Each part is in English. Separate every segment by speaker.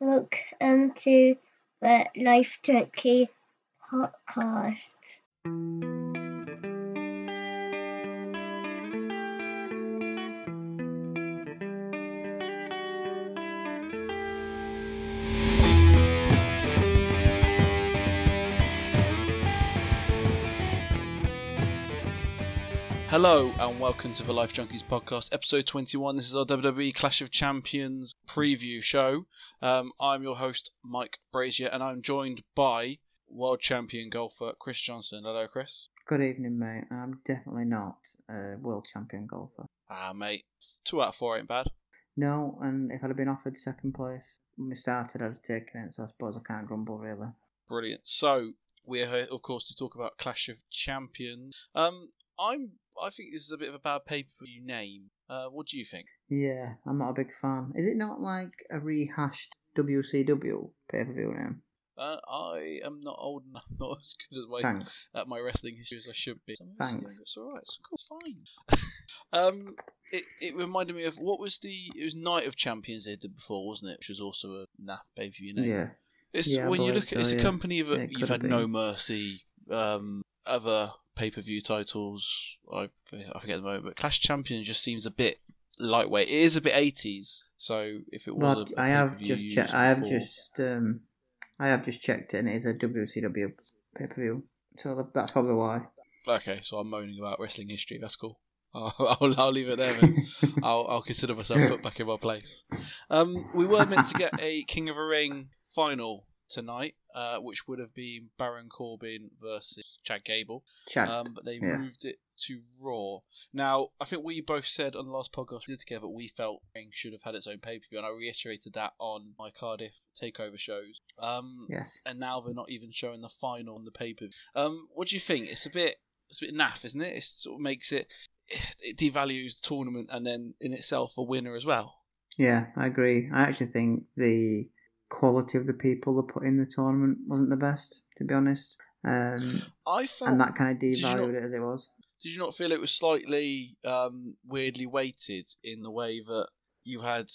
Speaker 1: Welcome to the Life Junkie podcast.
Speaker 2: Hello and welcome to the Life Junkies podcast, episode 21. This is our WWE Clash of Champions preview show. I'm your host, Mike Brazier, and I'm joined by world champion golfer Chris Johnson. Hello, Chris.
Speaker 3: Good evening, mate. I'm definitely not a world champion golfer.
Speaker 2: Mate, 2 out of 4 ain't bad.
Speaker 3: No, and if I'd have been offered second place when we started, I'd have taken it, so I suppose I can't grumble, really.
Speaker 2: Brilliant. So, we're here, of course, to talk about Clash of Champions. I think this is a bit of a bad pay-per-view name. What do you think?
Speaker 3: Yeah, I'm not a big fan. Is it not like a rehashed WCW pay-per-view name?
Speaker 2: I am not old enough, not as good at my wrestling history as I should be.
Speaker 3: Thanks.
Speaker 2: It's alright, it's fine. It reminded me of, it was Night of Champions they did before, wasn't it? Which was also a NAF pay-per-view name.
Speaker 3: Yeah.
Speaker 2: When you look at it's a company that you've had No Mercy, other pay-per-view titles, I forget the moment, but Clash Champions just seems a bit lightweight. It is a bit 80s, so if it was
Speaker 3: I have just checked it, and it is a WCW pay-per-view, so that's probably why.
Speaker 2: Okay, so I'm moaning about wrestling history. That's cool. I'll leave it there then. I'll consider myself put back in my place. We were meant to get a King of the Ring final tonight, which would have been Baron Corbin versus Chad Gable. But they moved it to Raw. Now, I think we both said on the last podcast we did together we felt Ring should have had its own pay-per-view, and I reiterated that on my Cardiff takeover shows.
Speaker 3: Yes.
Speaker 2: And now they're not even showing the final on the pay-per-view. What do you think? It's a bit naff, isn't it? It sort of makes it devalues the tournament and then in itself a winner as well.
Speaker 3: Yeah, I agree. I actually think the quality of the people that put in the tournament wasn't the best, to be honest. And that kind of devalued it as it was.
Speaker 2: Did you not feel it was slightly weirdly weighted in the way that you had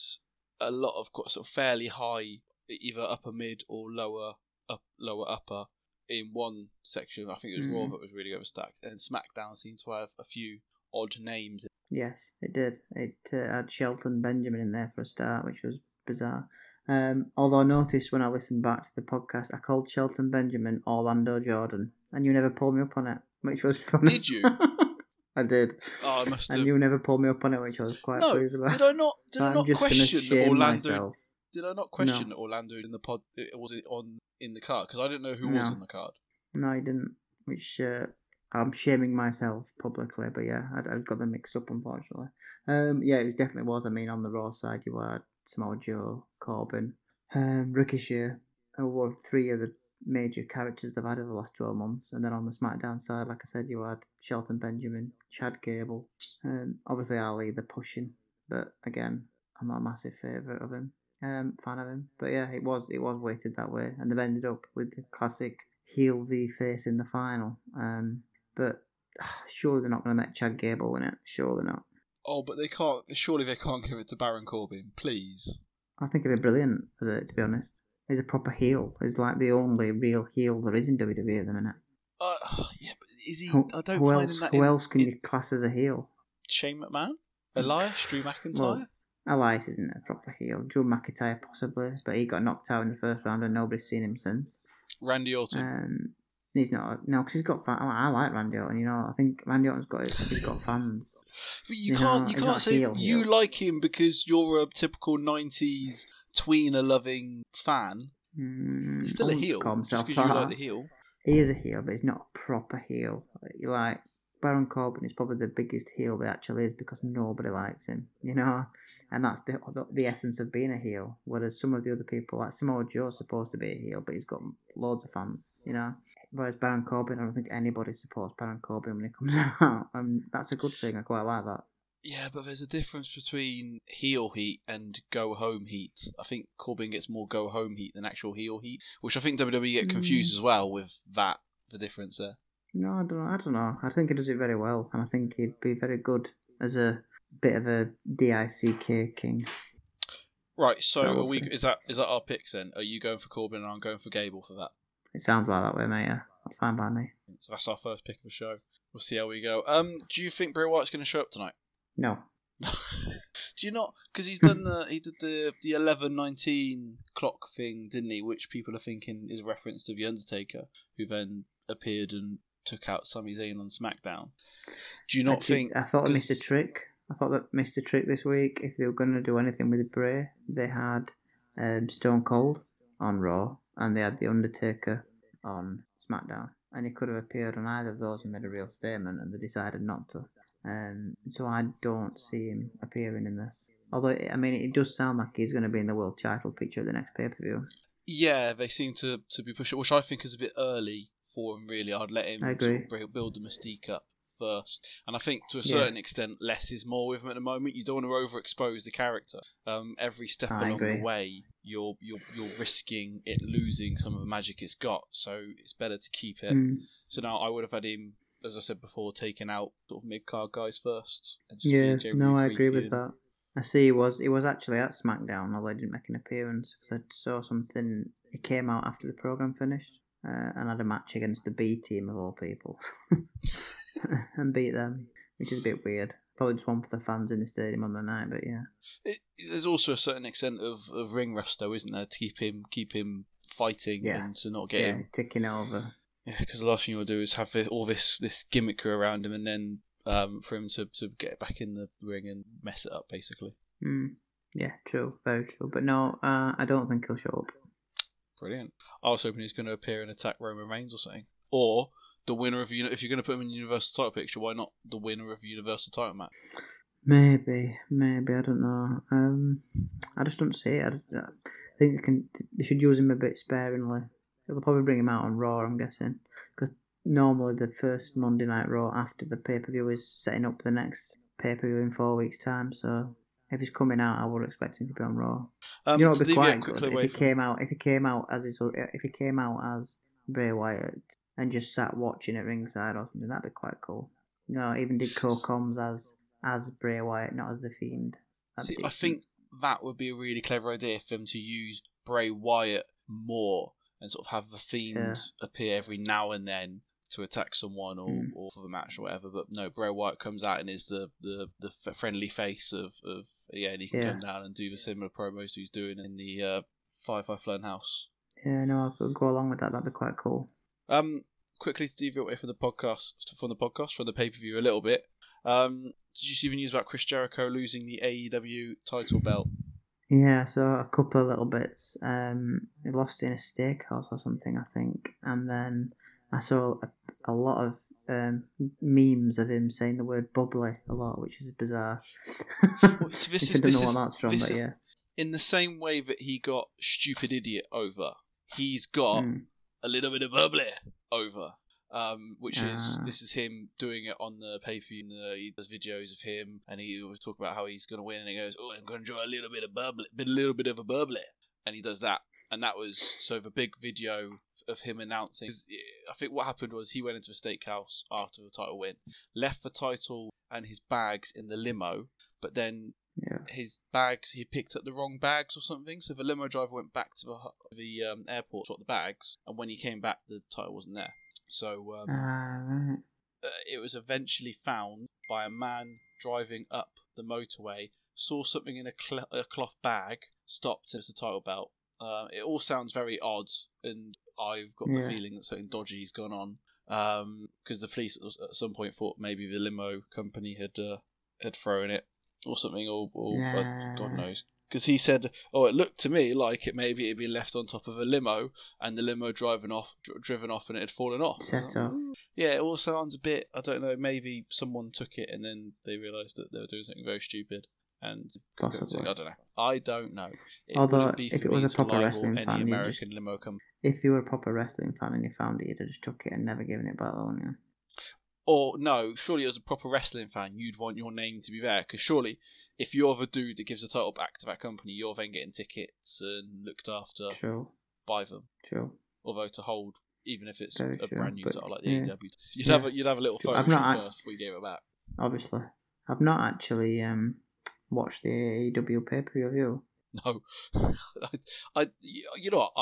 Speaker 2: a lot of sort of fairly high, either upper mid or lower upper in one section? I think it was Raw that was really overstacked, and SmackDown seemed to have a few odd names.
Speaker 3: Yes, it did. It had Shelton Benjamin in there for a start, which was bizarre. Although I noticed when I listened back to the podcast, I called Shelton Benjamin Orlando Jordan, and you never pulled me up on it, which was funny.
Speaker 2: Did you?
Speaker 3: I did.
Speaker 2: Oh, I must have.
Speaker 3: And you never pulled me up on it, which I was quite pleased about.
Speaker 2: Did I not? Did I not question Orlando?
Speaker 3: Myself.
Speaker 2: Did I not question Orlando in the pod? Was it in the card? Because I didn't know who was on the card.
Speaker 3: No, I didn't. Which I'm shaming myself publicly, but yeah, I'd got them mixed up, unfortunately. Yeah, it definitely was. I mean, on the Raw side, you had Samoa Joe, Corbin, Ricochet, who were 3 of the major characters they've had over the last 12 months. And then on the SmackDown side, like I said, you had Shelton Benjamin, Chad Gable, obviously Ali, the pushing, but again, I'm not a massive favourite of him, fan of him. But yeah, it was weighted that way, and they've ended up with the classic heel v face in the final. But surely they're not going to make Chad Gable win it. Surely not.
Speaker 2: Oh, but they can't. Surely they can't give it to Baron Corbin, please.
Speaker 3: I think it'd be brilliant, to be honest. He's a proper heel. He's like the only real heel there is in WWE at the minute.
Speaker 2: Yeah, but is he? I don't find him that.
Speaker 3: Who else can you class as a heel?
Speaker 2: Shane McMahon, Elias, Drew McIntyre.
Speaker 3: Well, Elias isn't a proper heel. Drew McIntyre possibly, but he got knocked out in the first round and nobody's seen him since.
Speaker 2: Randy Orton.
Speaker 3: He's not. No, because he's got fans. I like Randy Orton. You know, I think Randy Orton's got fans.
Speaker 2: But you can't say you like him because you're a typical 90s tweener-loving fan. He's still a heel. Just because you like the heel.
Speaker 3: He is a heel, but he's not a proper heel. Like Baron Corbin is probably the biggest heel there actually is because nobody likes him, you know, and that's the essence of being a heel. Whereas some of the other people, like Samoa Joe's supposed to be a heel, but he's got loads of fans, you know. Whereas Baron Corbin, I don't think anybody supports Baron Corbin when he comes out, and that's a good thing. I quite like that.
Speaker 2: Yeah, but there's a difference between heel heat and go home heat. I think Corbin gets more go home heat than actual heel heat, which I think WWE get confused as well with that. The difference there.
Speaker 3: No, I don't know. I think he does it very well, and I think he'd be very good as a bit of a DICK king.
Speaker 2: Right, so
Speaker 3: So
Speaker 2: are
Speaker 3: we'll
Speaker 2: we?
Speaker 3: see.
Speaker 2: Is that our picks then? Are you going for Corbin and I'm going for Gable for that?
Speaker 3: It sounds like that way, mate. Yeah, that's fine by me.
Speaker 2: So that's our first pick of the show. We'll see how we go. Do you think Bray Wyatt's going to show up tonight?
Speaker 3: No.
Speaker 2: Do you not? Because he did the 11:19 clock thing, didn't he? Which people are thinking is a reference to the Undertaker, who then appeared and took out Sami Zayn on SmackDown. Do you not think?
Speaker 3: I thought they missed a trick. I thought they missed a trick this week. If they were going to do anything with Bray, they had Stone Cold on Raw and they had the Undertaker on SmackDown, and he could have appeared on either of those and made a real statement, and they decided not to. So I don't see him appearing in this. Although, I mean, it does sound like he's going to be in the world title picture at the next pay-per-view.
Speaker 2: Yeah, they seem to be pushing, which I think is a bit early for him, really. I'd let him
Speaker 3: I agree.
Speaker 2: sort of build the mystique up first. And I think to a certain extent, less is more with him at the moment. You don't want to overexpose the character. Every step along the way, you're risking it losing some of the magic it's got. So it's better to keep it. So now I would have had him, as I said before, taking out sort of mid-card guys first. And
Speaker 3: I agree with that. I see he was actually at SmackDown, although he didn't make an appearance, because I saw something. He came out after the program finished and had a match against the B team of all people, and beat them, which is a bit weird. Probably just one for the fans in the stadium on the night, but yeah.
Speaker 2: There's also a certain extent of ring rust, though, isn't there, to keep him fighting and to not get him
Speaker 3: ticking over.
Speaker 2: Yeah, because the last thing you want to do is have all this gimmickry around him, and then for him to get back in the ring and mess it up, basically.
Speaker 3: Yeah, true, very true. But no, I don't think he'll show up.
Speaker 2: Brilliant. I was hoping he's going to appear and attack Roman Reigns or something, or the winner of if you're going to put him in the Universal title picture, why not the winner of the Universal title match?
Speaker 3: Maybe, I don't know. I just don't see it. I think they should use him a bit sparingly. They'll probably bring him out on Raw, I'm guessing, because normally the first Monday Night Raw after the pay-per-view is setting up the next pay-per-view in 4 weeks' time. So if he's coming out, I would expect him to be on Raw. You know, it'd be quite good if he came out. If he came out as Bray Wyatt and just sat watching at ringside or something, that'd be quite cool. No, even did co-coms as Bray Wyatt, not as the Fiend.
Speaker 2: I think that would be a really clever idea for them to use Bray Wyatt more and sort of have the Fiend appear every now and then to attack someone or for the match or whatever. But no, Bray Wyatt comes out and is the friendly face of and he can come down and do the similar promos he's doing in the Firefly Funhouse. Yeah,
Speaker 3: no, I could go along with that. That'd be quite cool.
Speaker 2: Quickly to deviate away from the pay-per-view a little bit. Did you see the news about Chris Jericho losing the AEW title belt?
Speaker 3: Yeah, I saw a couple of little bits. He lost in a steakhouse or something, I think. And then I saw a lot of memes of him saying the word bubbly a lot, which is bizarre. I don't know what that's from, but yeah.
Speaker 2: In the same way that he got Stupid Idiot over, he's got a little bit of bubbly over. This is him doing it on the pay-per-view. He does videos of him, and he always talk about how he's going to win, and he goes, "Oh, I'm going to draw a little bit of a bubbly," and he does that, and that was the big video of him announcing. I think what happened was he went into a steakhouse after the title win, left the title and his bags in the limo, but then his bags, he picked up the wrong bags or something, so the limo driver went back to the airport to swap the bags, and when he came back, the title wasn't there. So it was eventually found by a man driving up the motorway, saw something in a cloth bag, stopped, and it's a title belt. It all sounds very odd, and I've got the feeling that something dodgy has gone on, because the police at some point thought maybe the limo company had thrown it or something, or God knows. Because he said, "Oh, it looked to me like maybe it'd been left on top of a limo, and the limo driven off, and it had fallen off."
Speaker 3: Set off.
Speaker 2: Yeah, it all sounds a bit. I don't know. Maybe someone took it and then they realised that they were doing something very stupid, and
Speaker 3: possibly.
Speaker 2: I don't know.
Speaker 3: Although, if it was a proper wrestling fan,
Speaker 2: American limo company.
Speaker 3: If you were a proper wrestling fan and you found it, you'd have just took it and never given it back, wouldn't you?
Speaker 2: Or no, surely as a proper wrestling fan, you'd want your name to be there, because surely, if you're the dude that gives the title back to that company, you're then getting tickets and looked after by them.
Speaker 3: True.
Speaker 2: Although to hold, even if it's
Speaker 3: very
Speaker 2: a brand new title like the AEW, you'd have a little photo first before you gave it back.
Speaker 3: Obviously, I've not actually watched the AEW pay-per-view.
Speaker 2: No, you know what?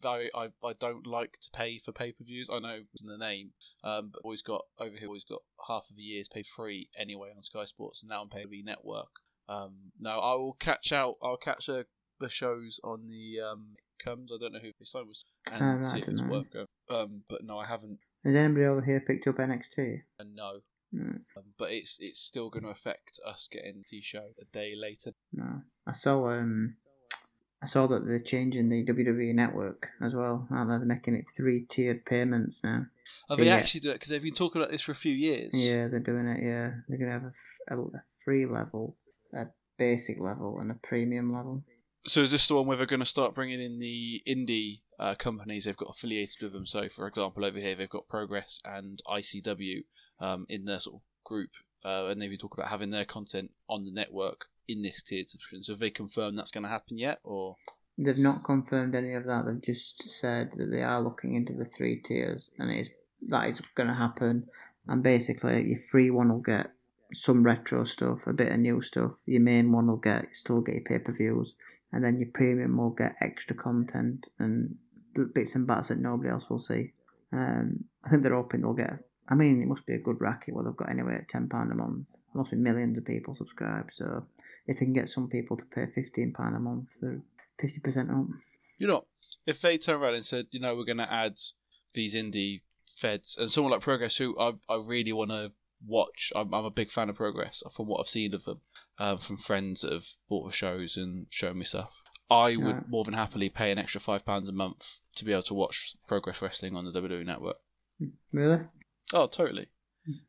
Speaker 2: I don't like to pay for pay-per-views. I know it's in the name, but always got over here. Always got half of the year's paid free anyway on Sky Sports, and now I'm paying the network. No, I will catch out. I'll catch the shows on the comes. I don't know who they signed with, and see if it's worth going. But no, I haven't.
Speaker 3: Has anybody over here picked up NXT?
Speaker 2: No.
Speaker 3: No.
Speaker 2: But it's still going to affect us getting the show a day later.
Speaker 3: No. I saw that they're changing the WWE network as well. Aren't they? They're making it 3-tiered payments now.
Speaker 2: So they actually do it? Because they've been talking about this for a few years.
Speaker 3: Yeah, they're doing it, yeah. They're going to have a free level, a basic level, and a premium level.
Speaker 2: So is this the one where they're going to start bringing in the indie companies they've got affiliated with them? So, for example, over here they've got Progress and ICW in their sort of group, and they've been talking about having their content on the network in this tiered subscription. So have they confirmed that's going to happen yet, or...?
Speaker 3: They've not confirmed any of that. They've just said that they are looking into the 3 tiers, and that is going to happen. And basically, your free one will get some retro stuff, a bit of new stuff. Your main one will still get your pay-per-views, and then your premium will get extra content and bits and bats that nobody else will see. I think they're hoping they'll get... I mean, it must be a good racket what they've got anyway at £10 a month. There must be millions of people subscribed, so if they can get some people to pay £15 a month, they're 50% up.
Speaker 2: You know, if they turn around and said, you know, we're going to add these indie feds, and someone like Progress, who I really want to watch, I'm a big fan of Progress from what I've seen of them, from friends that have bought the shows and shown me stuff. I would more than happily pay an extra £5 a month to be able to watch Progress Wrestling on the WWE Network.
Speaker 3: Really?
Speaker 2: Oh, totally.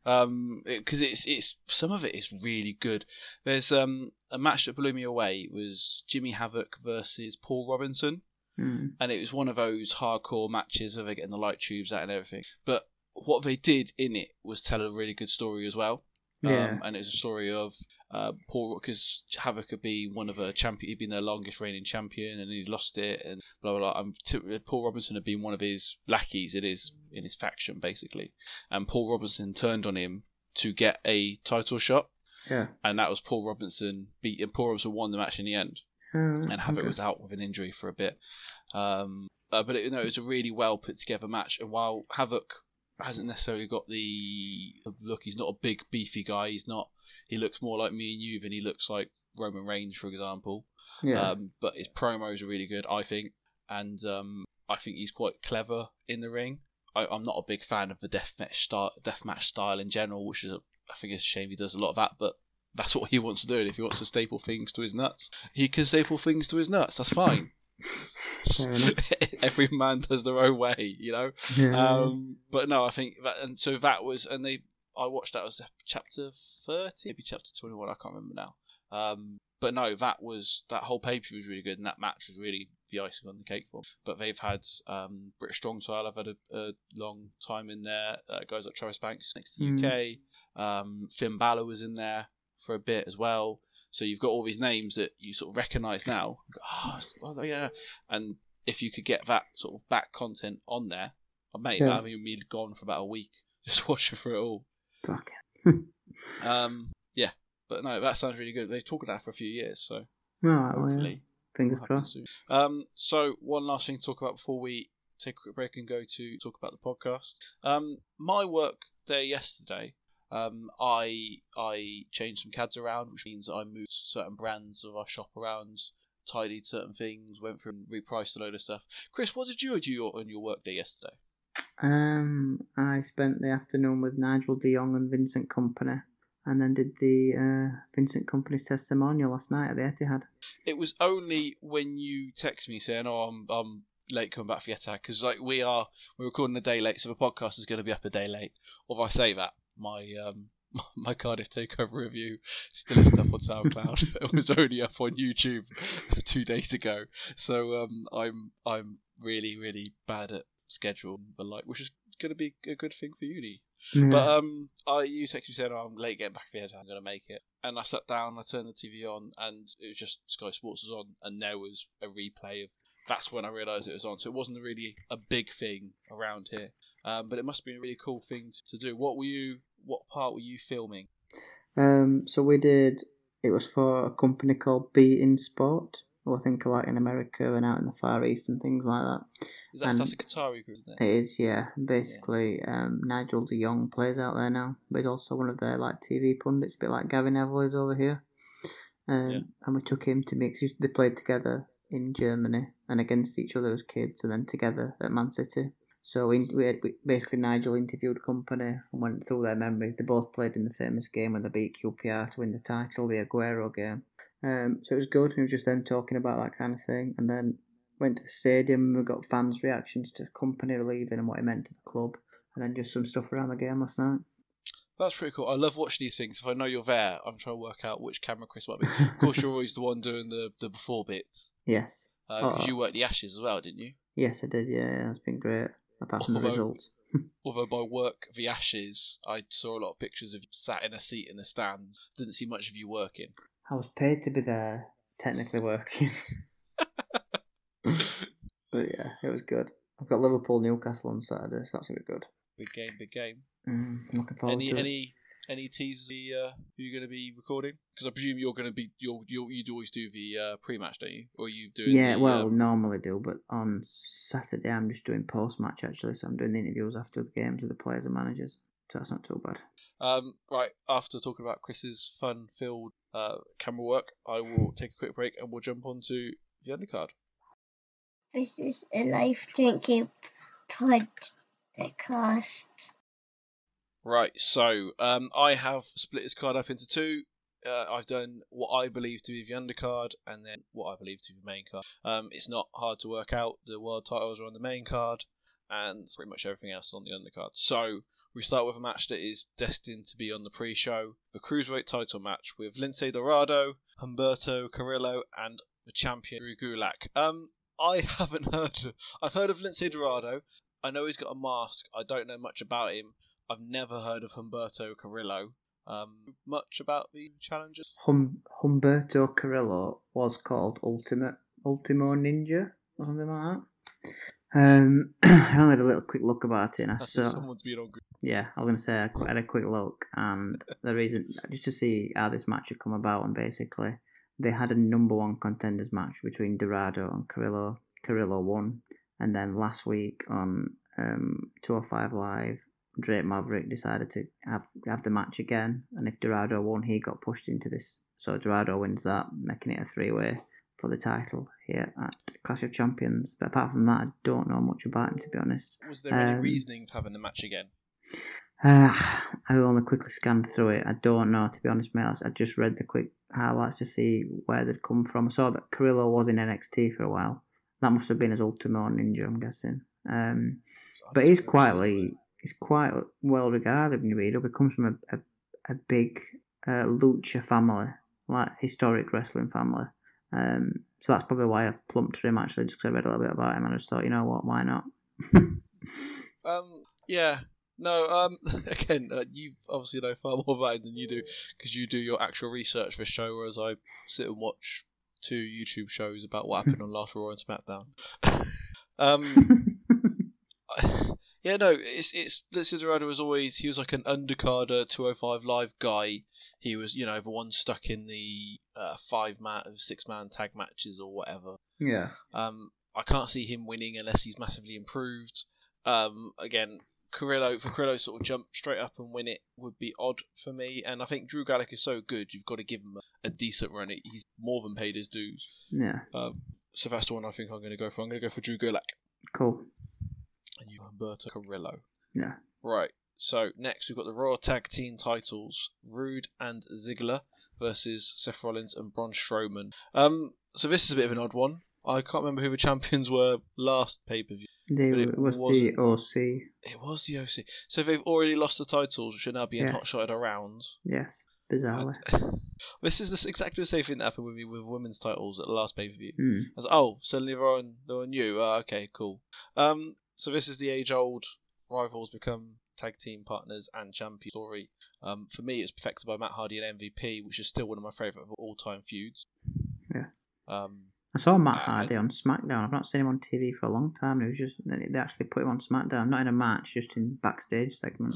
Speaker 2: Because it's some of it is really good. There's a match that blew me away. It was Jimmy Havoc versus Paul Robinson, and it was one of those hardcore matches where they're getting the light tubes out and everything. But what they did in it was tell a really good story as well.
Speaker 3: Yeah.
Speaker 2: And it's a story of Paul, because Havoc had been one of a champion, he'd been their longest reigning champion, and he lost it, and blah blah blah. Paul Robinson had been one of his lackeys in his faction basically, and Paul Robinson turned on him to get a title shot.
Speaker 3: Yeah.
Speaker 2: And that was Paul Robinson and Paul Robinson won the match in the end. And Havoc was out with an injury for a bit. But it was a really well put together match, and while Havoc hasn't necessarily got the look, he's not a big beefy guy, he looks more like me and you than he looks like Roman Reigns, for example.
Speaker 3: Yeah.
Speaker 2: But his promos are really good, I think, and I think he's quite clever in the ring. I'm not a big fan of the deathmatch style in general, which is I think it's a shame he does a lot of that, but that's what he wants to do. And if he wants to staple things to his nuts, he can staple things to his nuts. That's fine.
Speaker 3: Fair enough.
Speaker 2: Every man does their own way, you know.
Speaker 3: Yeah.
Speaker 2: But no, I think that, and so that was, and I watched that as chapter 30, maybe chapter 21. I can't remember now. But no, that whole pay-per-view was really good, and that match was really the icing on the cake for them. But they've had British Strong Style. I've had a long time in there. Guys like Travis Banks next to UK. Finn Balor was in there for a bit as well. So you've got all these names that you sort of recognise now. Oh, yeah. And if you could get that sort of back content on there, mate, that would be gone for about a week. Just watching through it all.
Speaker 3: Fuck.
Speaker 2: Yeah. But no, that sounds really good. They've talked about that for a few years, so
Speaker 3: hopefully. Fingers crossed.
Speaker 2: So one last thing to talk about before we take a quick break and go to talk about the podcast. My work day yesterday, I changed some CADs around, which means I moved certain brands of our shop around, tidied certain things, went through and repriced a load of stuff. Chris, what did you do on your work day yesterday?
Speaker 3: I spent the afternoon with Nigel de Jong and Vincent Kompany, and then did the Vincent Kompany's testimonial last night at the Etihad. It
Speaker 2: was only when you text me saying, "Oh, I'm late coming back for Etihad," because like we're recording a day late, so the podcast is going to be up a day late. Or if I say that, my Cardiff Takeover review still isn't up on SoundCloud. It was only up on YouTube 2 days ago. So I'm really, really bad at schedule, but which is going to be a good thing for uni. Yeah. But you texted me saying, I'm late getting back here, I'm going to make it. And I sat down, I turned the TV on, and it was just Sky Sports was on, and there was a replay of. That's when I realised it was on. So it wasn't really a big thing around here, but it must have been a really cool thing to do. What part were you filming?
Speaker 3: So we did. It was for a company called Be In Sport, who I think are like in America and out in the Far East and things like that.
Speaker 2: That's a Qatari group, isn't it?
Speaker 3: It is, yeah. Basically, Nigel de Jong plays out there now, but he's also one of their like TV pundits, a bit like Gavin Neville is over here. And we took him to meet, because they played together in Germany and against each other as kids, and then together at Man City. So basically Nigel interviewed Company and went through their memories. They both played in the famous game when they beat QPR to win the title, the Aguero game. So it was good, and it was just them talking about that kind of thing. And then went to the stadium and we got fans' reactions to Company leaving and what it meant to the club. And then just some stuff around the game last night.
Speaker 2: That's pretty cool. I love watching these things. If I know you're there, I'm trying to work out which camera Chris might be. Of course, you're always the one doing the before bits.
Speaker 3: Yes.
Speaker 2: Because you worked the Ashes as well, didn't you?
Speaker 3: Yes, I did, yeah. It's been great, apart from the results.
Speaker 2: Although by work the Ashes, I saw a lot of pictures of you sat in a seat in the stands. Didn't see much of you working.
Speaker 3: I was paid to be there, technically working. But yeah, it was good. I've got Liverpool-Newcastle on Saturday, so that's going to be good.
Speaker 2: Big game.
Speaker 3: Looking forward to it.
Speaker 2: Any teasers who you're going to be recording? Because I presume you're going to be you always do the pre-match, don't you? Or you do?
Speaker 3: Yeah, normally do, but on Saturday I'm just doing post-match actually, so I'm doing the interviews after the games with the players and managers, so that's not too bad.
Speaker 2: Right, after talking about Chris's fun-filled camera work, I will take a quick break and we'll jump on to the undercard.
Speaker 1: This is a Life Drinking podcast.
Speaker 2: Right, so I have split this card up into two. I've done what I believe to be the undercard and then what I believe to be the main card. It's not hard to work out. The world titles are on the main card and pretty much everything else is on the undercard. So we start with a match that is destined to be on the pre-show, the Cruiserweight title match with Lince Dorado, Humberto Carrillo and the champion Drew Gulak. I haven't heard. I've heard of Lince Dorado. I know he's got a mask. I don't know much about him. I've never heard of Humberto Carrillo. Much about the challengers?
Speaker 3: Humberto Carrillo was called Ultimo Ninja or something like that. I only had a little quick look about it, and I saw
Speaker 2: someone's been on good.
Speaker 3: Yeah, I was going to say I had a quick look, and the reason just to see how this match had come about, and basically they had a number one contenders match between Dorado and Carrillo. Carrillo won, and then last week on 205 Live, Drake Maverick decided to have the match again, and if Dorado won, he got pushed into this. So Dorado wins that, making it a three-way for the title here at Clash of Champions. But apart from that, I don't know much about him, to be honest.
Speaker 2: Was there any reasoning for having the match again?
Speaker 3: I only quickly scanned through it. I don't know, to be honest, mate. I just read the quick highlights to see where they'd come from. I saw that Carrillo was in NXT for a while. That must have been his Ultimo Ninja, I'm guessing. But he's quite well regarded in WWE. He comes from a big lucha family, like historic wrestling family. So that's probably why I've plumped for him, actually, just because I read a little bit about him and I just thought, you know what, why not?
Speaker 2: Yeah. No, again, you obviously know far more about it than you do, because you do your actual research for the show, whereas I sit and watch 2 YouTube shows about what happened on last Raw and SmackDown. Yeah, no, it's Lince Dorado was always, he was like an undercarder 205 Live guy. He was, the one stuck in the 6-man tag matches or whatever.
Speaker 3: Yeah.
Speaker 2: I can't see him winning unless he's massively improved. Again, Carrillo sort of jump straight up and win it would be odd for me, and I think Drew Gulak is so good, you've got to give him a decent run. He's more than paid his dues.
Speaker 3: Yeah.
Speaker 2: So that's the one I think I'm going to go for. I'm going to go for Drew Gulak.
Speaker 3: Cool.
Speaker 2: And you, Humberto Carrillo.
Speaker 3: Yeah.
Speaker 2: Right. So next we've got the Raw Tag Team titles: Rude and Ziggler versus Seth Rollins and Braun Strowman. So this is a bit of an odd one. I can't remember who the champions were last pay-per-view.
Speaker 3: It was the OC.
Speaker 2: It was the OC. So they've already lost the titles, which are now being hot-shotted around.
Speaker 3: Yes, bizarrely.
Speaker 2: This is exactly the same thing that happened with me with women's titles at the last pay-per-view.
Speaker 3: Mm.
Speaker 2: I was like, oh, suddenly they're on you. Okay, cool. So this is the age-old rivals become tag team partners and champion story. For me, it's perfected by Matt Hardy and MVP, which is still one of my favourite of all-time feuds.
Speaker 3: Yeah. I saw Matt Hardy on SmackDown. I've not seen him on TV for a long time. It was just they actually put him on SmackDown, not in a match, just in backstage segment.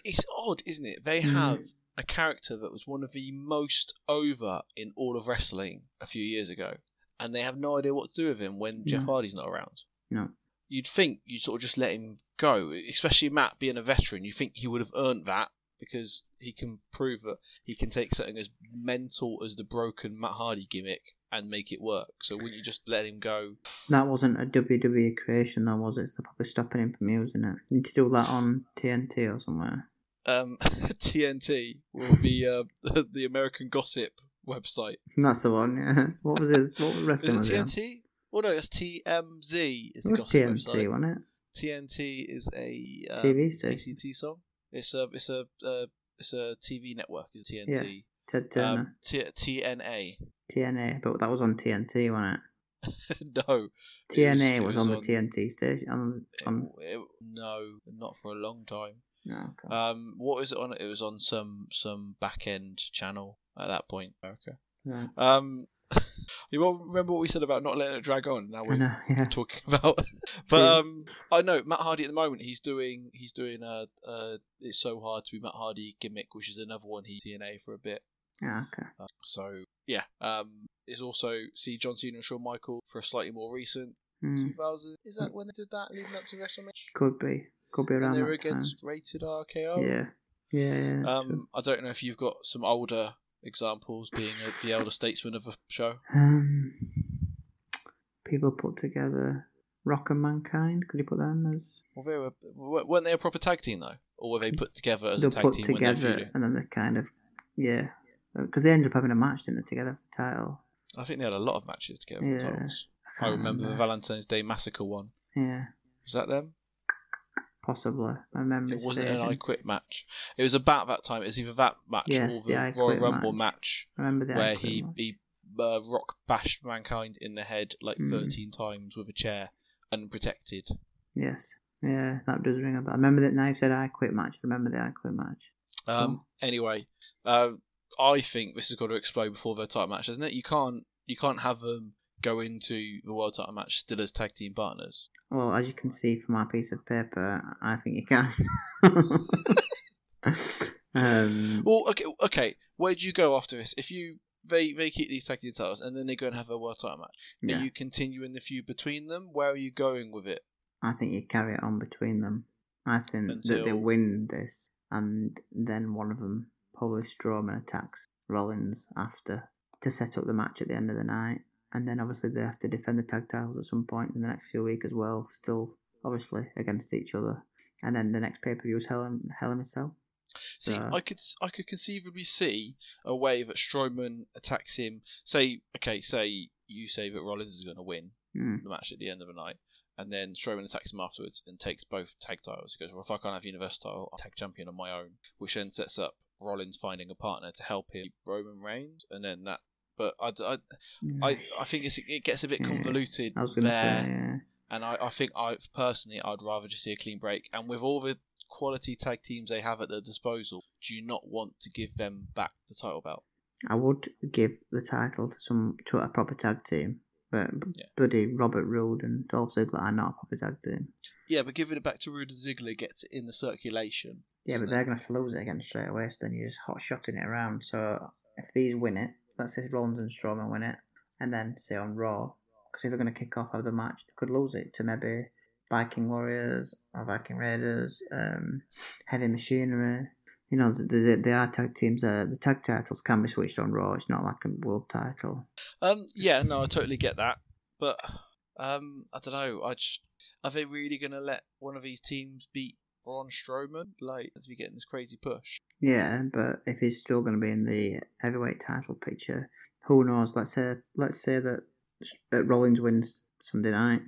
Speaker 2: It's odd, isn't it? They have a character that was one of the most over in all of wrestling a few years ago, and they have no idea what to do with him when Jeff
Speaker 3: No.
Speaker 2: Hardy's not around.
Speaker 3: No.
Speaker 2: You'd think you'd sort of just let him go, especially Matt being a veteran. You think he would have earned that because he can prove that he can take something as mental as the broken Matt Hardy gimmick and make it work. So wouldn't you just let him go?
Speaker 3: That wasn't a WWE creation, though, was it? They're probably stopping him from using it. You need to do that on TNT or somewhere.
Speaker 2: TNT will be the American Gossip website.
Speaker 3: That's the one, yeah. What was it? What wrestling was
Speaker 2: Is it
Speaker 3: it on?
Speaker 2: TNT? Oh no, it's TMZ. Is
Speaker 3: It
Speaker 2: the
Speaker 3: was
Speaker 2: Gossip
Speaker 3: TNT,
Speaker 2: website.
Speaker 3: wasn't it?
Speaker 2: TNT is a
Speaker 3: TV station.
Speaker 2: ACT song. It's a TV network. Is TNT?
Speaker 3: Yeah. Ted Turner.
Speaker 2: TNA.
Speaker 3: TNA, but that was on TNT, wasn't it?
Speaker 2: No.
Speaker 3: TNA
Speaker 2: it
Speaker 3: was on the TNT station. On...
Speaker 2: No, not for a long time.
Speaker 3: No, okay.
Speaker 2: What was it on? It was on some back end channel at that point. America.
Speaker 3: Right.
Speaker 2: You all remember what we said about not letting it drag on? Now
Speaker 3: I
Speaker 2: we're
Speaker 3: know, yeah.
Speaker 2: talking about, but I know Matt Hardy at the moment. He's doing It's So Hard to Be Matt Hardy gimmick, which is another one he's TNA for a bit.
Speaker 3: Yeah, okay.
Speaker 2: So yeah, there's also see John Cena and Shawn Michaels for a slightly more recent
Speaker 3: 2000.
Speaker 2: 2000. Is that when they did that leading up to WrestleMania?
Speaker 3: Could be
Speaker 2: And
Speaker 3: around
Speaker 2: they were
Speaker 3: that time.
Speaker 2: against Rated RKO.
Speaker 3: Yeah, that's true.
Speaker 2: I don't know if you've got some older examples, being the elder statesman of a show.
Speaker 3: People put together Rock and Mankind. Could you put them as?
Speaker 2: Well, weren't they a proper tag team though, or were they put together as
Speaker 3: They'll
Speaker 2: a tag
Speaker 3: put
Speaker 2: team
Speaker 3: together,
Speaker 2: when they're feuding?
Speaker 3: and then they kind of because they ended up having a match, didn't they, together for the title?
Speaker 2: I think they had a lot of matches together. For
Speaker 3: Yeah,
Speaker 2: titles. I
Speaker 3: can't
Speaker 2: remember the Valentine's Day Massacre one.
Speaker 3: Yeah,
Speaker 2: Was that them?
Speaker 3: possibly. My memory's
Speaker 2: It wasn't
Speaker 3: fading.
Speaker 2: an I Quit match. It was about that time. It was either that match
Speaker 3: Yes,
Speaker 2: or
Speaker 3: the I
Speaker 2: the Royal
Speaker 3: Quit
Speaker 2: Rumble
Speaker 3: match.
Speaker 2: match
Speaker 3: I remember the
Speaker 2: where
Speaker 3: I Quit
Speaker 2: he
Speaker 3: match.
Speaker 2: Rock bashed Mankind in the head like 13 times with a chair, unprotected.
Speaker 3: Yes, yeah, that does ring a bell. I remember that. Now you've said I Quit match. I remember the I Quit match. Cool.
Speaker 2: Anyway, I think this has got to explode before the title match, hasn't it? You can't have them go into the world title match still as tag team partners.
Speaker 3: Well, as you can see from our piece of paper, I think you can.
Speaker 2: Well, okay. Where do you go after this? If they keep these tag team titles and then they go and have a world title match,
Speaker 3: Yeah.
Speaker 2: are you continuing the feud between them? Where are you going with it?
Speaker 3: I think you carry it on between them. I think that they
Speaker 2: Until-
Speaker 3: win this, and then one of them, probably Strowman, attacks Rollins after to set up the match at the end of the night. And then obviously they have to defend the tag titles at some point in the next few weeks as well, still obviously against each other. And then the next pay-per-view is Hell in a Cell.
Speaker 2: See,
Speaker 3: So,
Speaker 2: I could conceivably see a way that Strowman attacks him. Say you say that Rollins is going to win the match at the end of the night, and then Strowman attacks him afterwards and takes both tag titles. He goes, well, if I can't have Universal title, I'll tag champion on my own, which then sets up Rollins finding a partner to help him, Roman Reigns, and then that. But I think it gets a bit convoluted
Speaker 3: I was going to
Speaker 2: there,
Speaker 3: say, yeah.
Speaker 2: and I think personally I'd rather just see a clean break. And with all the quality tag teams they have at their disposal, do you not want to give them back the title belt?
Speaker 3: I would give the title to a proper tag team, but bloody Robert Roode and Dolph Ziggler are not a proper tag team.
Speaker 2: Yeah, but giving it back to Roode and Ziggler gets it in the circulation.
Speaker 3: Yeah, but they're going to have to lose it again straight away, so then you're just hot-shotting it around. So if these win it, let's say Rollins and Strowman win it, and then say on Raw, because if they're going to kick off of the match, they could lose it to maybe Viking Warriors or Viking Raiders, Heavy Machinery. You know, there are tag teams. The tag titles can be switched on Raw. It's not like a world title.
Speaker 2: Yeah, no, I totally get that, but I don't know. Are they really going to let one of these teams beat Braun Strowman? Like, as we get in this crazy push.
Speaker 3: Yeah, but if he's still going to be in the heavyweight title picture, who knows? Let's say that Rollins wins Sunday night.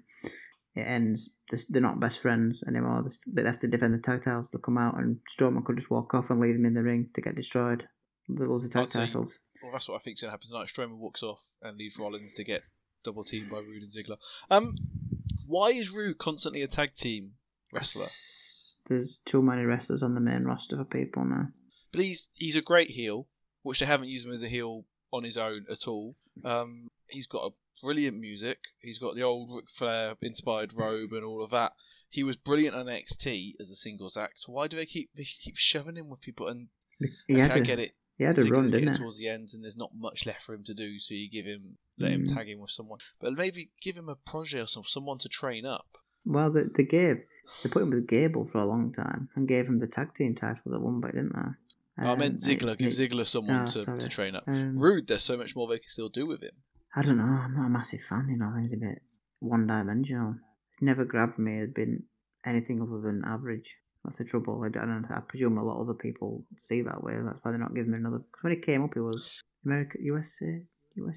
Speaker 3: It ends. They're not best friends anymore. They have to defend the tag titles. They'll come out, and Strowman could just walk off and leave him in the ring to get destroyed. They lose the tag titles.
Speaker 2: Well, that's what I think's going to happen tonight. Strowman walks off and leaves Rollins to get double teamed by Roode and Ziggler. Why is Roode constantly a tag team wrestler?
Speaker 3: There's too many wrestlers on the main roster for people now.
Speaker 2: But he's a great heel, which they haven't used him as a heel on his own at all. He's got a brilliant music. He's got the old Ric Flair inspired robe and all of that. He was brilliant on NXT as a singles act. Why do they keep shoving him with people? And I get it.
Speaker 3: He had a run,
Speaker 2: Ziggler's
Speaker 3: didn't
Speaker 2: getting
Speaker 3: he?
Speaker 2: towards the end, and there's not much left for him to do. So you let him tag in with someone, but maybe give him a project or someone to train up.
Speaker 3: Well, they put him with Gable for a long time and gave him the tag team titles at one point, didn't they?
Speaker 2: I meant Ziggler. Give Ziggler someone to train up. Rude, there's so much more they can still do with him.
Speaker 3: I don't know. I'm not a massive fan. I think he's a bit one-dimensional. Never grabbed me. Has been anything other than average. That's the trouble. I don't know. I presume a lot of other people see that way. That's why they're not giving him another. Because when he came up, he was US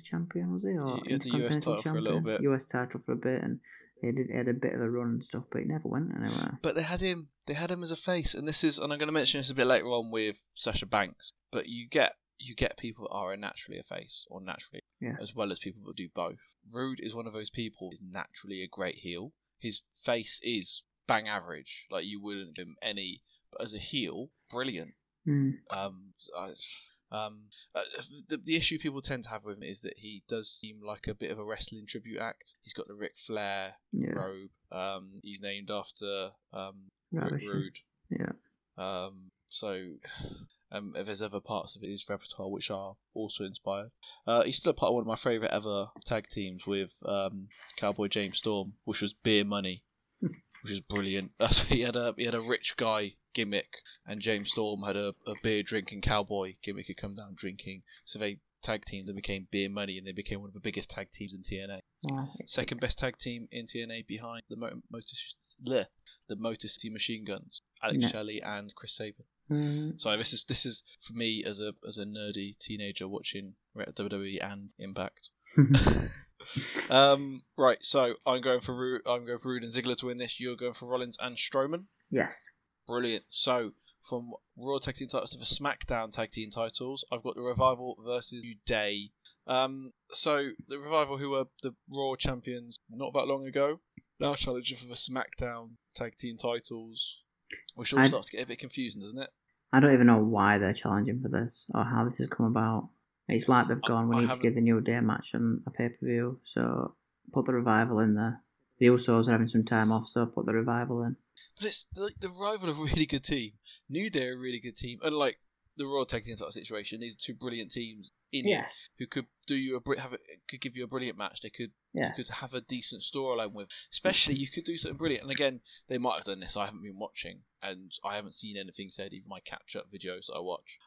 Speaker 3: champion, was he? Or Intercontinental
Speaker 2: US title
Speaker 3: champion?
Speaker 2: for a little bit.
Speaker 3: US title for a bit, and he had a bit of a run and stuff, but he never went anywhere.
Speaker 2: But they had him as a face, and I'm going to mention this a bit later on with Sasha Banks. But you get people that are naturally a face, or naturally, as well as people that do both. Rude is one of those people who is naturally a great heel. His face is bang average, like you wouldn't give him any, but as a heel, brilliant. The issue people tend to have with him is that he does seem like a bit of a wrestling tribute act. He's got the Ric Flair robe. He's named after Rick Rude.
Speaker 3: Yeah.
Speaker 2: There's other parts of his repertoire which are also inspired. He's still a part of one of my favourite ever tag teams with Cowboy James Storm, which was Beer Money, which was brilliant. So he had a rich guy gimmick, and James Storm had a beer drinking cowboy gimmick who come down drinking. So they tag teamed and became Beer Money, and they became one of the biggest tag teams in TNA. Second best tag team in TNA behind the Motor City Machine Guns, Alex Shelley and Chris Sabin. So this is for me as a nerdy teenager watching WWE and Impact. Right, so I'm going for Rude and Ziggler to win this. You're going for Rollins and Strowman.
Speaker 3: Yes.
Speaker 2: Brilliant. So from Raw Tag Team titles to the SmackDown Tag Team titles, I've got the Revival versus New Day. So the Revival, who were the Raw champions not that long ago, now challenging for the SmackDown Tag Team titles, which all starts to get a bit confusing, doesn't it?
Speaker 3: I don't even know why they're challenging for this or how this has come about. It's like they've gone, we need to give the New Day match on a pay-per-view, so put the Revival in there. The Usos are having some time off, so put the Revival in.
Speaker 2: But it's the Revival are a really good team. New Day are a really good team. Unlike the Raw Tag Team title situation, these are two brilliant teams in it who could could give you a brilliant match. They could have a decent storyline with. Especially, you could do something brilliant. And again, they might have done this. I haven't been watching, and I haven't seen anything said. Even my catch-up videos that I watch.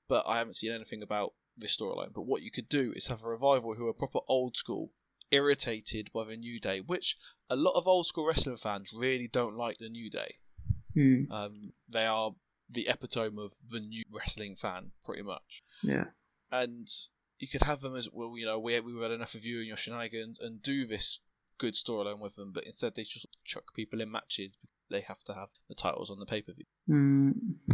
Speaker 2: But I haven't seen anything about this storyline. But what you could do is have a Revival who are proper old school, irritated by the New Day, which a lot of old school wrestling fans really don't like the New Day. They are the epitome of the new wrestling fan, pretty much.
Speaker 3: Yeah.
Speaker 2: And you could have them as, well, we had enough of you and your shenanigans, and do this good storyline with them, but instead they just chuck people in matches because they have to have the titles on the pay-per-view.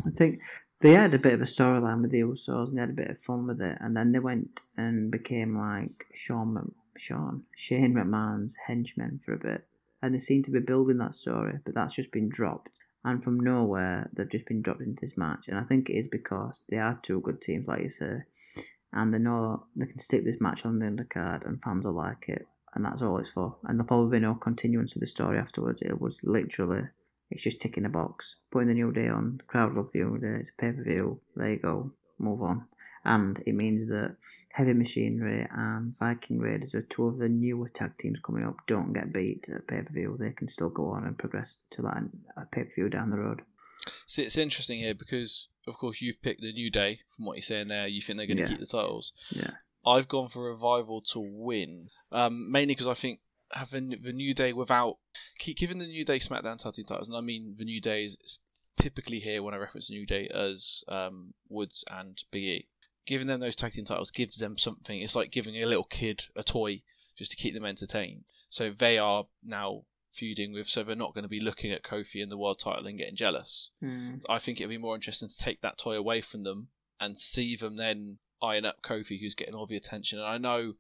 Speaker 3: I think they had a bit of a storyline with the Usos, and they had a bit of fun with it, and then they went and became like Shane McMahon's henchmen for a bit, and they seem to be building that story, but that's just been dropped. And from nowhere, they've just been dropped into this match. And I think it is because they are two good teams, like you say. And they know they can stick this match on the undercard and fans will like it. And that's all it's for. And there'll probably be no continuance of the story afterwards. It was literally, it's just ticking a box. Putting the New Day on, the crowd loves the New Day, it's a pay-per-view, there you go, move on. And it means that Heavy Machinery and Viking Raiders are two of the newer tag teams coming up. Don't get beat at pay-per-view. They can still go on and progress to that pay-per-view down the road.
Speaker 2: See, it's interesting here because, of course, you've picked the New Day. From what you're saying there, you think they're going to keep the titles.
Speaker 3: Yeah.
Speaker 2: I've gone for Revival to win, mainly because I think having the New Day giving the New Day SmackDown tag team titles, and I mean the New Day is typically here when I reference the New Day as Woods and Big E. Giving them those tag team titles gives them something. It's like giving a little kid a toy just to keep them entertained. So they are now feuding with, so they're not going to be looking at Kofi and the world title and getting jealous. I think it'd be more interesting to take that toy away from them and see them then eyeing up Kofi, who's getting all the attention. And I know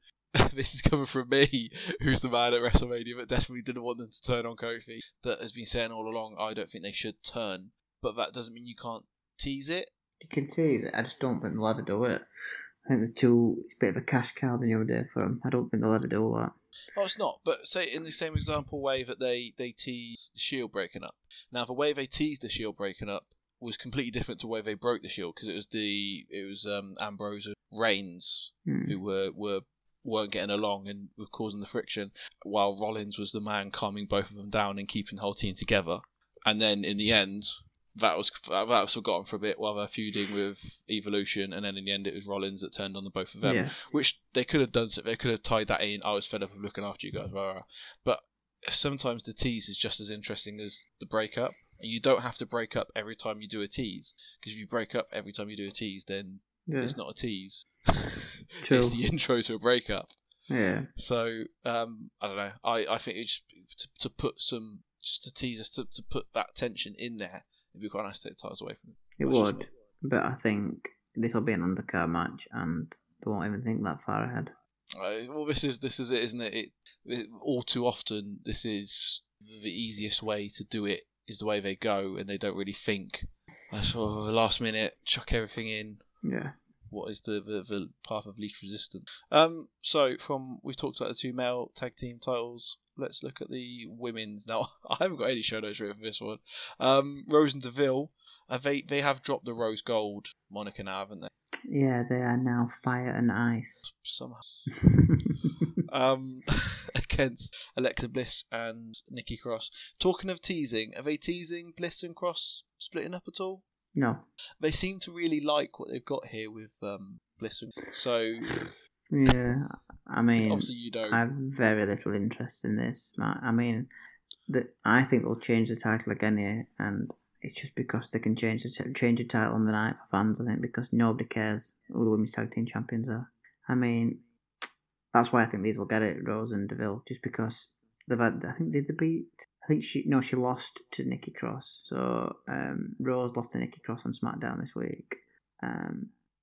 Speaker 2: this is coming from me, who's the man at WrestleMania, but definitely didn't want them to turn on Kofi, that has been saying all along, I don't think they should turn. But that doesn't mean you can't tease it.
Speaker 3: You can tease it, I just don't think they'll ever do it. I think it's a bit of a cash cow the New Day for them. I don't think they'll ever do that.
Speaker 2: Oh, it's not. But say in the same example way that they tease the Shield breaking up. Now, the way they teased the Shield breaking up was completely different to the way they broke the Shield, because it was Ambrose and Reigns who weren't getting along and were causing the friction, while Rollins was the man calming both of them down and keeping the whole team together. And then in the end, that was forgotten for a bit while they're feuding with Evolution, and then in the end it was Rollins that turned on the both of them, which they could have done. So they could have tied that in. I was fed up of looking after you guys, but sometimes the tease is just as interesting as the breakup. And you don't have to break up every time you do a tease, because if you break up every time you do a tease, then it's not a tease.
Speaker 3: True.
Speaker 2: It's the intro to a breakup.
Speaker 3: Yeah.
Speaker 2: So I don't know. I think it's to put some, just to tease us, to put that tension in there. It'd be quite nice to take the titles away from it.
Speaker 3: It would, but I think this will be an undercard match, and they won't even think that far ahead.
Speaker 2: Well, this is it, isn't it? All too often, this is the easiest way to do it. Is the way they go, and they don't really think. Last minute, chuck everything in.
Speaker 3: Yeah.
Speaker 2: What is the path of least resistance? So we've talked about the 2 male tag team titles. Let's look at the women's now. I haven't got any show notes written for this one. Rose and Deville, they have dropped the rose gold moniker now, haven't they?
Speaker 3: Yeah, they are now Fire and Ice.
Speaker 2: Somehow. Against Alexa Bliss and Nikki Cross. Talking of teasing, are they teasing Bliss and Cross splitting up at all?
Speaker 3: No.
Speaker 2: They seem to really like what they've got here with Bliss and so.
Speaker 3: Yeah, I mean,
Speaker 2: obviously you don't.
Speaker 3: I have very little interest in this, Matt. I mean, I think they'll change the title again here, and it's just because they can change the title on the night for fans. I think because nobody cares who the women's tag team champions are. I mean, that's why I think these will get it, Rose and Deville, just because they've had. I think did they beat? I think she lost to Nikki Cross. So Rose lost to Nikki Cross on SmackDown this week.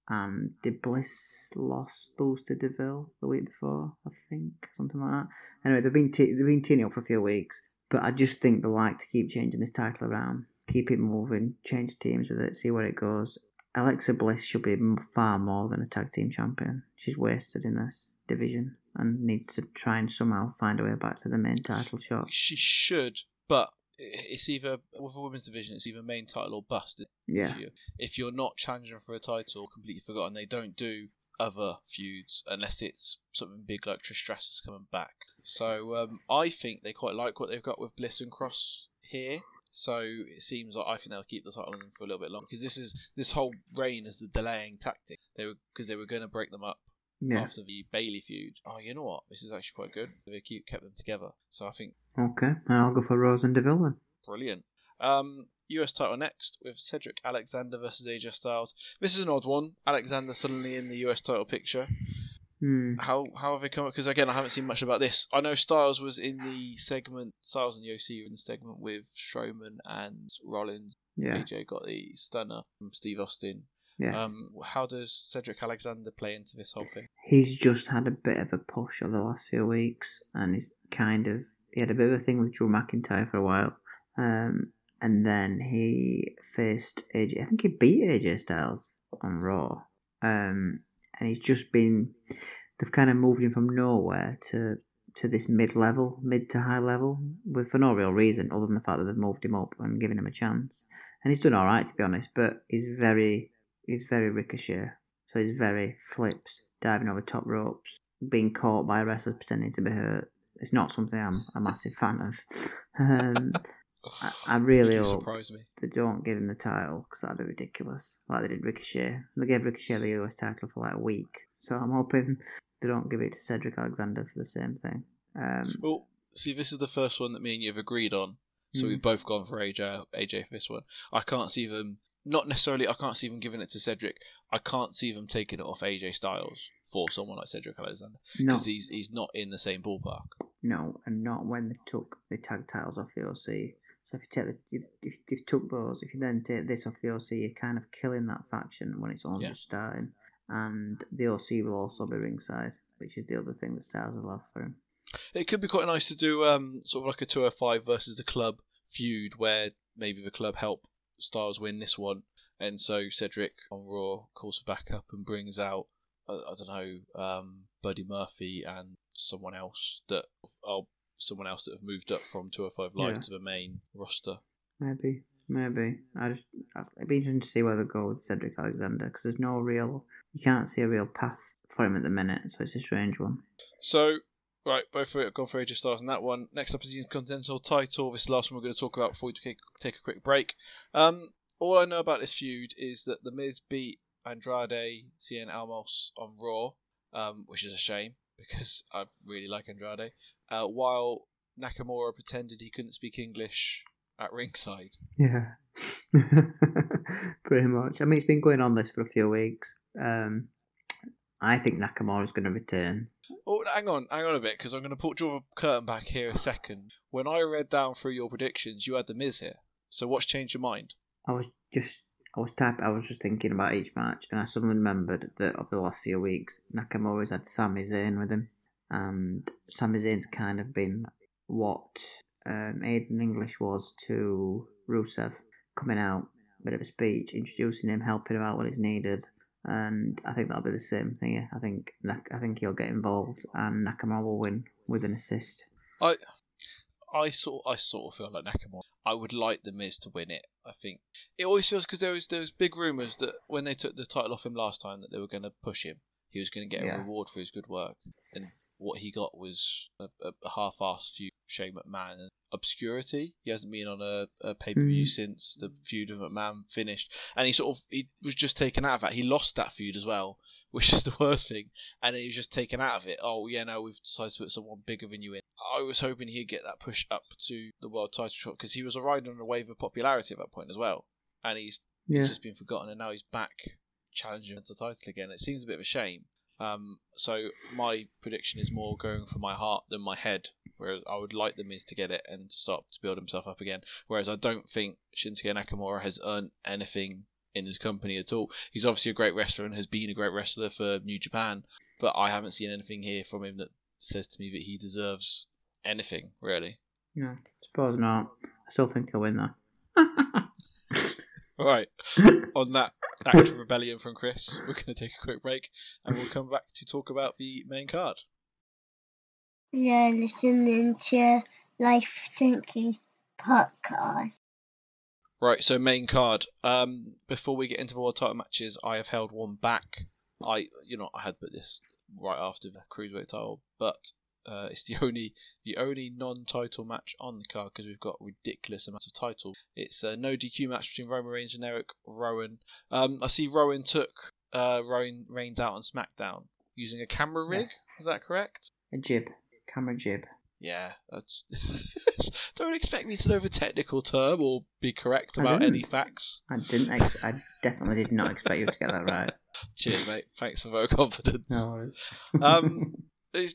Speaker 3: And did Bliss lose to Deville the week before? I think something like that. Anyway, they've been teaming up for a few weeks, but I just think they like to keep changing this title around, keep it moving, change teams with it, see where it goes. Alexa Bliss should be far more than a tag team champion. She's wasted in this division and needs to try and somehow find a way back to the main title shot.
Speaker 2: She should, but it's either, with a women's division, it's either main title or bust.
Speaker 3: Yeah.
Speaker 2: If you're not challenging for a title, completely forgotten, they don't do other feuds unless it's something big like Trish Stratus coming back. So I think they quite like what they've got with Bliss and Cross here. So it seems like I think they'll keep the title on them for a little bit longer, because this whole reign is the delaying tactic. They were going to break them up after the Bayley feud. Oh, you know what? This is actually quite good. They kept them together. So I think.
Speaker 3: Okay, and I'll go for Rose and Deville then.
Speaker 2: Brilliant. US title next with Cedric Alexander versus AJ Styles. This is an odd one. Alexander suddenly in the US title picture. How have they come up? Because again, I haven't seen much about this. I know Styles was in the segment. Styles and the OC were in the segment with Strowman and Rollins.
Speaker 3: Yeah.
Speaker 2: AJ got the stunner from Steve Austin.
Speaker 3: Yes.
Speaker 2: How does Cedric Alexander play into this whole thing?
Speaker 3: He's just had a bit of a push over the last few weeks, and he had a bit of a thing with Drew McIntyre for a while. And then he faced AJ. I think he beat AJ Styles on Raw. And he's just been. They've kind of moved him from nowhere to this mid to high level, for no real reason other than the fact that they've moved him up and given him a chance. And he's done all right, to be honest. But he's very Ricochet. So he's very flips, diving over top ropes, being caught by wrestlers pretending to be hurt. It's not something I'm a massive fan of. I really hope they don't give him the title, because that'd be ridiculous, like they did Ricochet. They gave Ricochet the US title for like a week, so I'm hoping they don't give it to Cedric Alexander for the same thing.
Speaker 2: Well, see, this is the first one that me and you have agreed on, so we've both gone for AJ for this one. I can't see them giving it to Cedric. I can't see them taking it off AJ Styles for someone like Cedric Alexander, because he's not in the same ballpark.
Speaker 3: No, and not when they took the tag titles off the OC. So if you then take this off the OC, you're kind of killing that faction when it's only just starting. And the OC will also be ringside, which is the other thing that Styles will have for him.
Speaker 2: It could be quite nice to do sort of like a 205 versus the club feud, where maybe the club help Styles win this one, and so Cedric on Raw calls for backup and brings out Buddy Murphy and someone else that have moved up from 205 Live to the main roster.
Speaker 3: Maybe. Maybe. It'd be interesting to see where they go with Cedric Alexander because there's no real. You can't see a real path for him at the minute, so it's a strange one.
Speaker 2: So, right, both of it have gone for AJ Styles in that one. Next up is the Intercontinental title. This is the last one we're going to talk about before we take a quick break. All I know about this feud is that The Miz beat Andrade Cien Almos on Raw, which is a shame because I really like Andrade, while Nakamura pretended he couldn't speak English at ringside.
Speaker 3: Yeah. Pretty much. I mean, it's been going on this for a few weeks. I think Nakamura's going to return.
Speaker 2: Oh, hang on a bit, because I'm going to draw the curtain back here a second. When I read down through your predictions, you had The Miz here. So what's changed your mind?
Speaker 3: I was just thinking about each match, and I suddenly remembered that of the last few weeks, Nakamura's had Sami Zayn with him, and Sami Zayn's kind of been what Aiden English was to Rusev, coming out, bit of a speech, introducing him, helping him out when it's needed, and I think that'll be the same thing here. I think he'll get involved, and Nakamura will win with an assist.
Speaker 2: I sort of feel like Nakamura. I would like The Miz to win it. I think it always feels because there was big rumours that when they took the title off him last time that they were going to push him. He was going to get a reward for his good work, and what he got was a half-assed feud. Shane McMahon and obscurity. He hasn't been on a pay-per-view since the feud with McMahon finished, and he was just taken out of that. He lost that feud as well, which is the worst thing, and he was just taken out of it. Oh yeah, no, we've decided to put someone bigger than you in. I was hoping he'd get that push up to the world title shot because he was riding on a wave of popularity at that point as well, and he's just been forgotten, and now he's back challenging for the title again. It seems a bit of a shame. So my prediction is more going for my heart than my head, whereas I would like The Miz to get it and stop to build himself up again, whereas I don't think Shinsuke Nakamura has earned anything in his company at all. He's obviously a great wrestler and has been a great wrestler for New Japan, but I haven't seen anything here from him that says to me that he deserves anything, really.
Speaker 3: Yeah, suppose not. I still think he'll win though.
Speaker 2: Right, on that act of rebellion from Chris, we're going to take a quick break and we'll come back to talk about the main card.
Speaker 1: You're listening to Life Junkies podcast.
Speaker 2: Right, so main card. Before we get into the world title matches, I have held one back. I had put this right after the cruiserweight title, but it's the only non-title match on the card because we've got ridiculous amounts of titles. It's a no DQ match between Roman Reigns and Eric Rowan. I see Rowan took Reigns out on SmackDown using a camera rig. Yes. Is that correct?
Speaker 3: A jib, camera jib.
Speaker 2: Yeah, that's. Don't expect me to know the technical term or be correct about any facts.
Speaker 3: I definitely did not expect you to get that right.
Speaker 2: Cheers, mate. Thanks for vote confidence.
Speaker 3: No worries.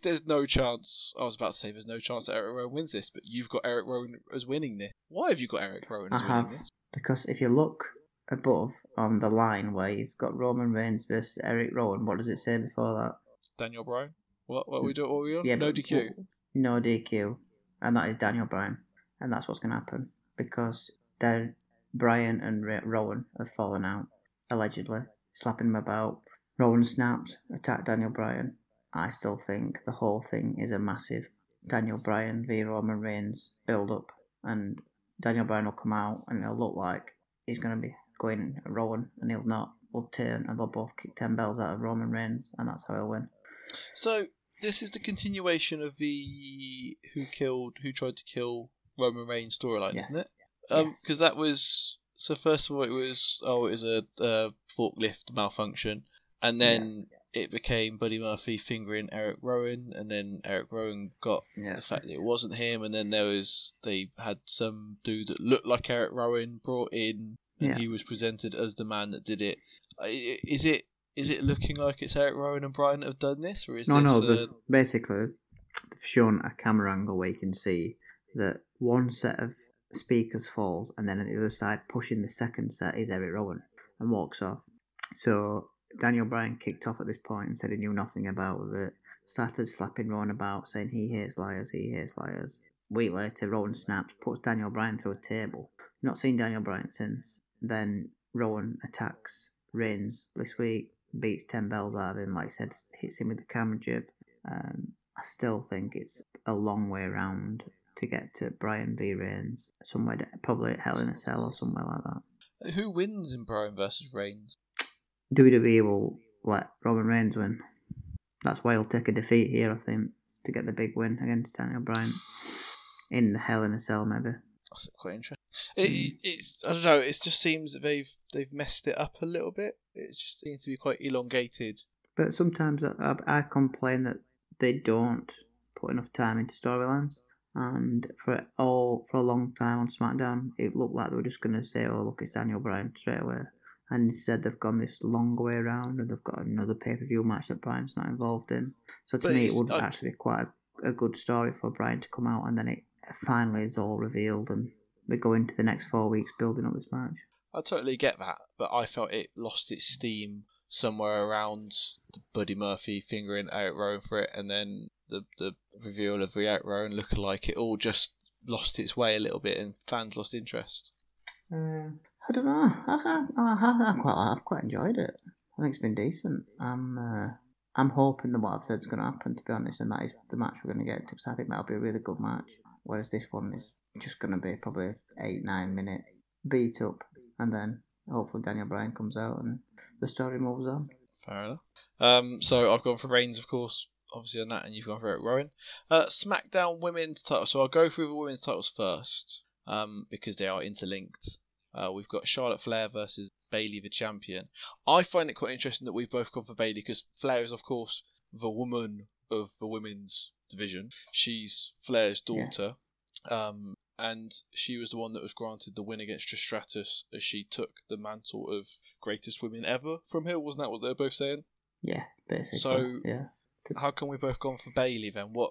Speaker 2: There's no chance. I was about to say there's no chance that Eric Rowan wins this, but you've got Eric Rowan as winning this. Why have you got Eric Rowan as winning this?
Speaker 3: Because if you look above on the line where you've got Roman Reigns versus Eric Rowan, what does it say before that?
Speaker 2: Daniel Bryan. What are we on?
Speaker 3: Yeah,
Speaker 2: no DQ.
Speaker 3: No DQ, and that is Daniel Bryan, and that's what's going to happen because Bryan and Rowan have fallen out, allegedly slapping him about. Rowan snapped, attacked Daniel Bryan. I still think the whole thing is a massive Daniel Bryan v Roman Reigns build up, and Daniel Bryan will come out and it'll look like he's going to be going at Rowan, and he'll not. Will turn and they'll both kick 10 bells out of Roman Reigns, and that's how he'll win.
Speaker 2: So this is the continuation of the who tried to kill Roman Reigns storyline,
Speaker 3: yes.
Speaker 2: Isn't it?
Speaker 3: Yes.
Speaker 2: Because that was first of all it was a forklift malfunction, and then it became Buddy Murphy fingering Eric Rowan, and then Eric Rowan got the fact that it wasn't him, and then they had some dude that looked like Eric Rowan brought in, and he was presented as the man that did it. Is it looking like it's Eric Rowan and Bryan that have done this, or is
Speaker 3: basically they've shown a camera angle where you can see that one set of speakers falls, and then on the other side, pushing the second set, is Eric Rowan and walks off. So Daniel Bryan kicked off at this point and said he knew nothing about it. Started slapping Rowan about, saying he hates liars, he hates liars. A week later, Rowan snaps, puts Daniel Bryan through a table. Not seen Daniel Bryan since. Then Rowan attacks Reigns this week. Beats 10 bells out of him, like I said, hits him with the camera jib. I still think it's a long way around to get to Bryan v Reigns somewhere, probably at Hell in a Cell or somewhere like that.
Speaker 2: Who wins in Bryan versus Reigns?
Speaker 3: WWE will let Roman Reigns win. That's why he'll take a defeat here, I think, to get the big win against Daniel Bryan in the Hell in a Cell, maybe.
Speaker 2: That's quite interesting. It's I don't know. It just seems that they've messed it up a little bit. It just seems to be quite elongated.
Speaker 3: But sometimes I complain that they don't put enough time into storylines. And for a long time on SmackDown, it looked like they were just going to say, "Oh, look, it's Daniel Bryan" straight away. And instead, they've gone this long way around, and they've got another pay-per-view match that Bryan's not involved in. So to me, it would actually be quite a good story for Bryan to come out, and then it finally is all revealed, and we go into the next 4 weeks building up this match.
Speaker 2: I totally get that, but I felt it lost its steam somewhere around the Buddy Murphy fingering Eric Rowan for it, and then the reveal of the Eric Rowan looking like it all just lost its way a little bit, and fans lost interest.
Speaker 3: I don't know. I've quite enjoyed it. I think it's been decent. I'm hoping that what I've said is going to happen, to be honest, and that is the match we're going to get to, because I think that'll be a really good match. Whereas this one is just going to be probably 8-9 minute beat up, and then hopefully Daniel Bryan comes out and the story moves on.
Speaker 2: Fair enough. So I've gone for Reigns, of course, obviously on that, and you've gone for Eric Rowan. SmackDown Women's title. So I'll go through the women's titles first, because they are interlinked. We've got Charlotte Flair versus Bayley, the champion. I find it quite interesting that we've both gone for Bayley, because Flair is, of course, the woman of the women's division. She's Flair's daughter. Yes. And she was the one that was granted the win against Trish Stratus, as she took the mantle of greatest women ever from her. Wasn't that what they were both saying?
Speaker 3: Yeah, basically.
Speaker 2: So,
Speaker 3: yeah.
Speaker 2: How come we both gone for Bayley then? What?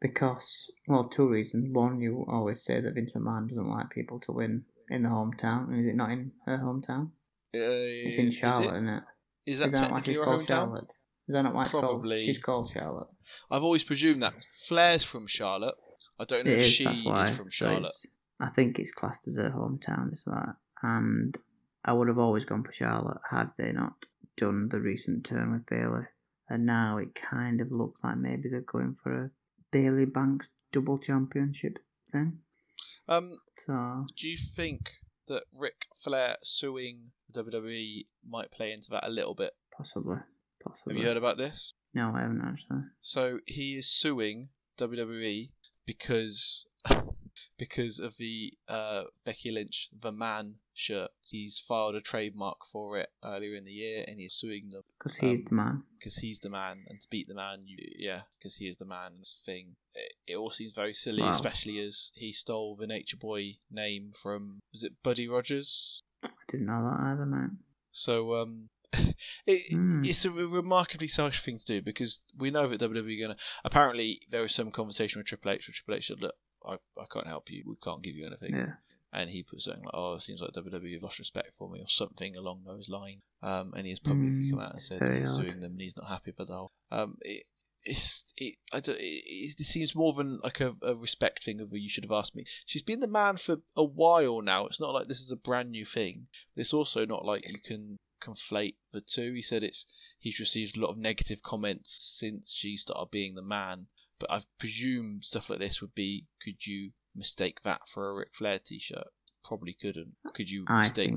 Speaker 3: Because, well, two reasons. One, you always say that Vince McMahon doesn't like people to win in the hometown, and is it not in her hometown? It's in Charlotte, isn't it?
Speaker 2: Is that
Speaker 3: not why she's called
Speaker 2: hometown?
Speaker 3: Charlotte? Is that not why it's
Speaker 2: Probably.
Speaker 3: She's called Charlotte.
Speaker 2: I've always presumed that. Flair's from Charlotte. I don't know if she is from Charlotte.
Speaker 3: So I think it's classed as her hometown, it's that. And I would have always gone for Charlotte had they not done the recent turn with Bayley. And now it kind of looks like maybe they're going for a Bayley Banks double championship thing. So,
Speaker 2: do you think that Ric Flair suing WWE might play into that a little bit?
Speaker 3: Possibly.
Speaker 2: Have you heard about this?
Speaker 3: No, I haven't actually.
Speaker 2: So he is suing WWE because of the Becky Lynch The Man shirt. He's filed a trademark for it earlier in the year, and he's suing them.
Speaker 3: Because he's the man.
Speaker 2: Because he's the man, and to beat the man, because he is the man thing. It all seems very silly, especially as he stole the Nature Boy name from, was it Buddy Rogers?
Speaker 3: I didn't know that either, man.
Speaker 2: So, it's a remarkably selfish thing to do, because we know that WWE are going to... Apparently, there was some conversation with Triple H, said, look, I can't help you, we can't give you anything.
Speaker 3: Yeah.
Speaker 2: And he put something like, it seems like WWE have lost respect for me, or something along those lines. And he has publicly come out and said he's suing them and he's not happy about the whole... It seems more than like a respect thing of you should have asked me. She's been the man for a while now. It's not like this is a brand new thing. It's also not like you can conflate the two. He said he's received a lot of negative comments since she started being the man. But I presume stuff like this would be, could you mistake that for a Ric Flair t-shirt? Probably couldn't. Could you mistake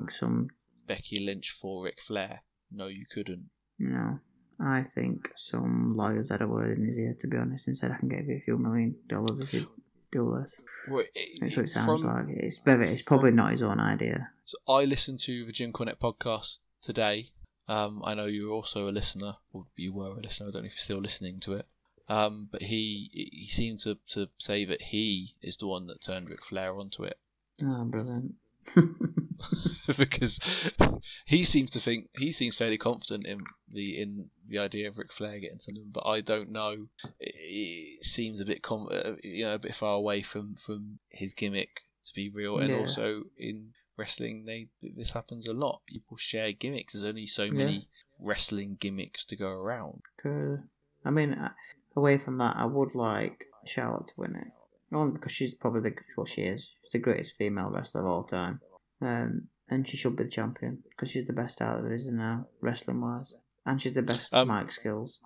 Speaker 2: Becky Lynch for Ric Flair? No, you couldn't.
Speaker 3: No. I think some lawyers had a word in his ear, to be honest, and said, I can give you a few $1 million if you do this.
Speaker 2: Well,
Speaker 3: that's what it sounds like. It's probably not his own idea.
Speaker 2: So I listened to the Jim Cornette podcast today. I know you're also a listener, or you were a listener, I don't know if you're still listening to it. But he seemed to say that he is the one that turned Ric Flair onto it.
Speaker 3: Oh, brilliant.
Speaker 2: Because he seems fairly confident in the idea of Ric Flair getting something, but I don't know. It seems a bit a bit far away from his gimmick to be real, and also in wrestling, this happens a lot. People share gimmicks. There's only so many wrestling gimmicks to go around.
Speaker 3: I mean, away from that, I would like Charlotte to win it. Only because she's probably what she is. She's the greatest female wrestler of all time. And she should be the champion, because she's the best out there is now, wrestling-wise. And she's the best mic skills.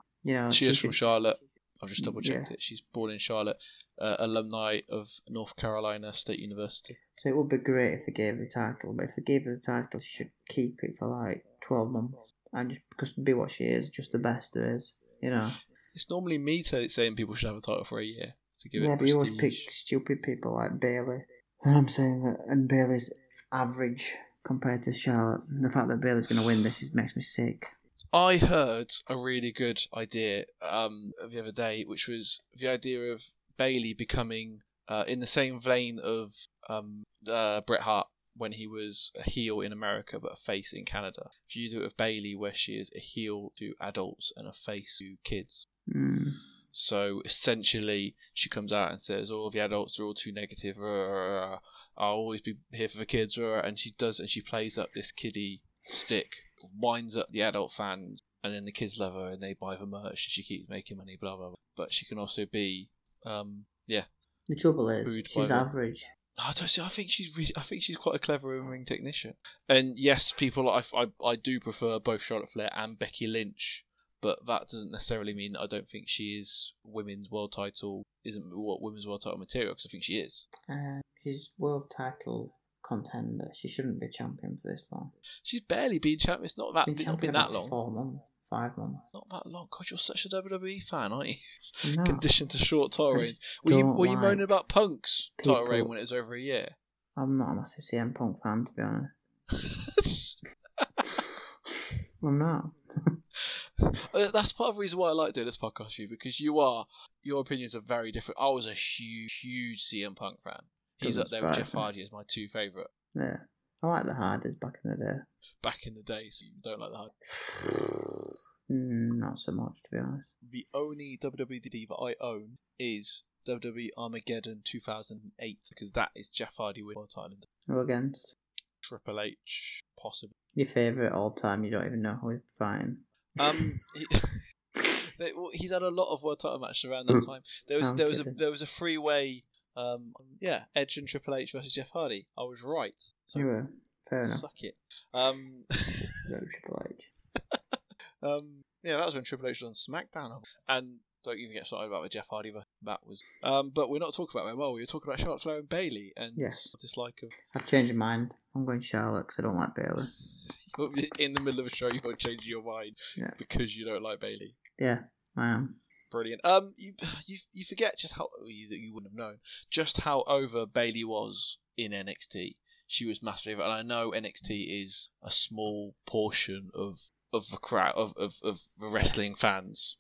Speaker 2: She is from Charlotte. I've just double-checked it. She's born in Charlotte. alumni of North Carolina State University.
Speaker 3: So it would be great if they gave her the title, but if they gave her the title, she should keep it for like 12 months. And just because to be what she is, just the best there is, you know.
Speaker 2: It's normally me saying people should have a title for a year to give
Speaker 3: Yeah,
Speaker 2: it
Speaker 3: but you
Speaker 2: prestige.
Speaker 3: always pick stupid people like Bailey. And I'm saying that, and Bailey's average compared to Charlotte. The fact that Bailey's going to win this makes me sick.
Speaker 2: I heard a really good idea the other day, which was the idea of Bailey becoming in the same vein of Bret Hart when he was a heel in America but a face in Canada. If you do it with Bailey, where she is a heel to adults and a face to kids.
Speaker 3: Mm.
Speaker 2: So essentially, she comes out and says, "All the adults are all too negative. I'll always be here for the kids." And she does, and she plays up this kiddie stick, winds up the adult fans, and then the kids love her and they buy her merch. And she keeps making money, blah blah blah. But she can also be,
Speaker 3: The trouble is,
Speaker 2: booed by
Speaker 3: she's
Speaker 2: them.
Speaker 3: average.
Speaker 2: I don't see. I think she's quite a clever in-ring technician. And yes, people, I do prefer both Charlotte Flair and Becky Lynch. But that doesn't necessarily mean that I don't think she is women's world title material, because I think she is.
Speaker 3: She's world title contender. She shouldn't be champion for this long.
Speaker 2: She's barely been champion. It's not been that long.
Speaker 3: 4 months, 5 months.
Speaker 2: It's not that long. God, you're such a WWE fan, aren't you?
Speaker 3: No.
Speaker 2: Conditioned to short title
Speaker 3: I
Speaker 2: reigns.
Speaker 3: just
Speaker 2: Were you
Speaker 3: don't
Speaker 2: moaning
Speaker 3: like
Speaker 2: about Punk's title reign
Speaker 3: people-
Speaker 2: when it was over a year?
Speaker 3: I'm not a massive CM Punk fan, to be honest. I'm not.
Speaker 2: That's part of the reason why I like doing this podcast with you, because your opinions are very different. I was a huge CM Punk fan. He's
Speaker 3: Doesn't
Speaker 2: up there with
Speaker 3: surprise
Speaker 2: Jeff
Speaker 3: me.
Speaker 2: Hardy as my two favourite
Speaker 3: Yeah. I like the Hardys back in the day.
Speaker 2: back in the day, so you don't like the Hardy.
Speaker 3: Not so much, to be honest.
Speaker 2: The only WWE DVD that I own is WWE Armageddon 2008, because that is Jeff Hardy with World title.
Speaker 3: Who against?
Speaker 2: Triple H, possibly.
Speaker 3: Your favourite all time, you don't even know who he's fighting.
Speaker 2: He's had a lot of world title matches around that time.
Speaker 3: I'm
Speaker 2: There
Speaker 3: kidding.
Speaker 2: was a three-way, Edge and Triple H versus Jeff Hardy. I was right. So
Speaker 3: You were. Fair enough.
Speaker 2: suck it.
Speaker 3: Very Triple H.
Speaker 2: That was when Triple H was on SmackDown, and don't even get started about the Jeff Hardy. That was. But we're not talking about them. Well, we were talking about Charlotte Flair and Bailey, and
Speaker 3: Yes.
Speaker 2: dislike of.
Speaker 3: I've changed my mind. I'm going Charlotte because I don't like Bailey.
Speaker 2: In the middle of a show, you've got to change your mind because you don't like Bailey.
Speaker 3: Yeah, I am.
Speaker 2: Brilliant. You forget just how you wouldn't have known just how over Bailey was in NXT. She was massive, and I know NXT is a small portion of the crowd of the wrestling fans,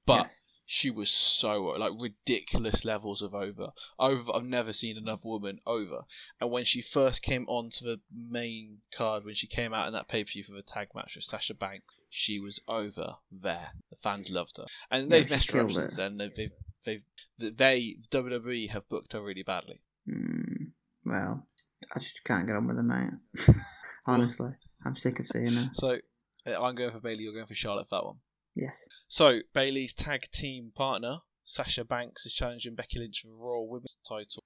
Speaker 2: but
Speaker 3: Yes.
Speaker 2: she was so like ridiculous levels of over. I've never seen another woman over. And when she first came onto the main card, when she came out in that pay-per-view for the tag match with Sasha Banks, she was over there. The fans loved her, and they've
Speaker 3: she
Speaker 2: messed her up
Speaker 3: killed
Speaker 2: since
Speaker 3: it.
Speaker 2: then. WWE have booked her really badly.
Speaker 3: Well, I just can't get on with her, mate. Honestly, I'm sick of seeing her.
Speaker 2: So I'm going for Bailey. You're going for Charlotte for that one.
Speaker 3: Yes.
Speaker 2: So Bailey's tag team partner Sasha Banks is challenging Becky Lynch for the Raw Women's title.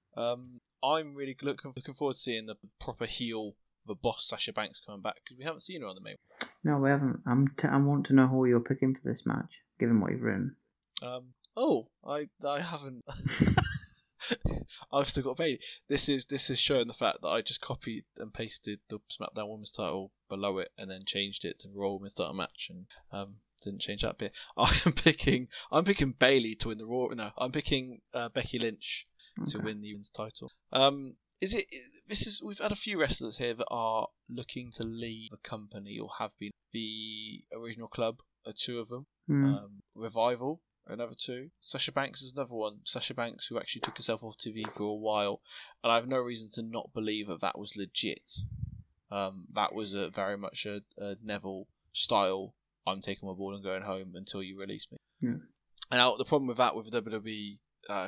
Speaker 2: I'm really looking forward to seeing the proper heel, the boss Sasha Banks coming back, because we haven't seen her on the main.
Speaker 3: No, we haven't. I want to know who you're picking for this match, given what you've written.
Speaker 2: I haven't. I've still got Bailey. This is showing the fact that I just copied and pasted the SmackDown Women's title below it and then changed it to the Raw Women's title match and didn't change that bit. I'm picking Bailey to win the Raw. No, I'm picking Becky Lynch to win the women's title. We've had a few wrestlers here that are looking to leave the company or have been. The original club are two of them. Revival, another two. Sasha Banks is another one. Sasha Banks, who actually took herself off TV for a while, and I have no reason to not believe that was legit. That was very much a Neville style. I'm taking my ball and going home until you release me.
Speaker 3: Yeah.
Speaker 2: Now the problem with that with the WWE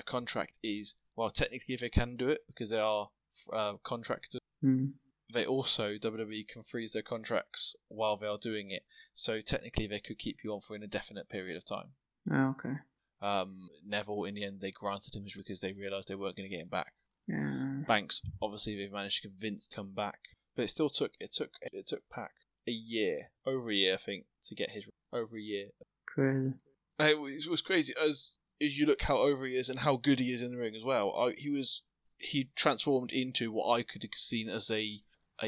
Speaker 2: contract is, well, technically they can do it because they are contractors. They also, WWE can freeze their contracts while they are doing it, so technically they could keep you on for an indefinite period of time.
Speaker 3: Oh, okay.
Speaker 2: Neville, in the end, they granted him because they realised they weren't going to get him back.
Speaker 3: Yeah.
Speaker 2: Banks, obviously, they've managed to convince to come back, but it still took Pac a year, over a year, I think, to get his over a year.
Speaker 3: Crazy.
Speaker 2: It was crazy. is you look how over he is and how good he is in the ring as well. He transformed into what I could have seen as a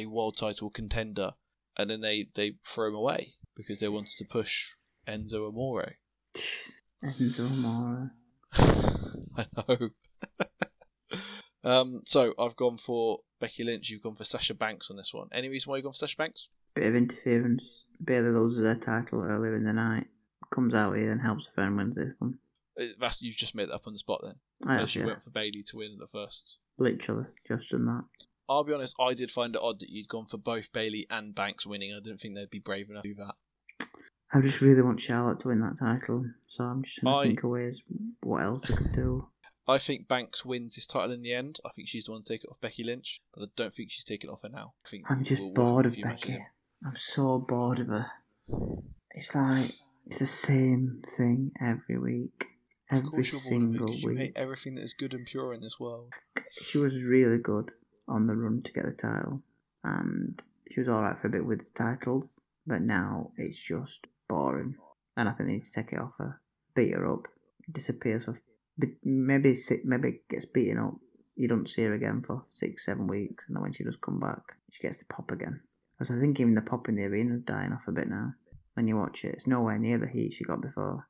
Speaker 2: world title contender, and then they threw him away because they wanted to push Enzo Amore.
Speaker 3: Enzo Amore.
Speaker 2: I know. So I've gone for Becky Lynch. You've gone for Sasha Banks on this one. Any reason why you've gone for Sasha Banks?
Speaker 3: Bit of interference. Bayley loses her title earlier in the night. Comes out here and helps her and wins this one.
Speaker 2: You've just made that up on the spot then.
Speaker 3: I have,
Speaker 2: She
Speaker 3: yeah.
Speaker 2: went for Bayley to win the first.
Speaker 3: Literally, just done that.
Speaker 2: I'll be honest, I did find it odd that you'd gone for both Bayley and Banks winning. I didn't think they'd be brave enough to do that.
Speaker 3: I just really want Charlotte to win that title, so I'm just trying to think of ways what else I could do.
Speaker 2: I think Banks wins this title in the end. I think she's the one to take it off Becky Lynch, but I don't think she's taking it off her now.
Speaker 3: I'm just bored of Becky. I'm so bored of her. It's like, it's the same thing every week. Every single week.
Speaker 2: You hate everything that is good and pure in this world.
Speaker 3: She was really good on the run to get the title, and she was alright for a bit with the titles, but now it's just boring, and I think they need to take it off her, beat her up, disappears for maybe gets beaten up. You don't see her again for 6-7 weeks, and then when she does come back, she gets the pop again. Because I think even the pop in the arena is dying off a bit now. When you watch it, it's nowhere near the heat she got before.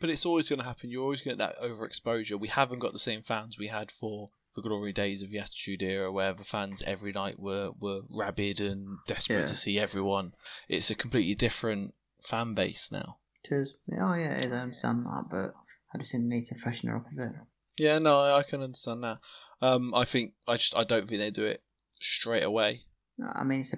Speaker 2: But it's always going to happen. You're always going to get that overexposure. We haven't got the same fans we had for the glory days of the Attitude Era, where the fans every night were rabid and desperate to see everyone. It's a completely different fan base now.
Speaker 3: It is. Oh yeah, it is. I understand that, but I just need to freshen her up a bit.
Speaker 2: Yeah, no, I can understand that. I don't think they do it straight away.
Speaker 3: No, I mean, it's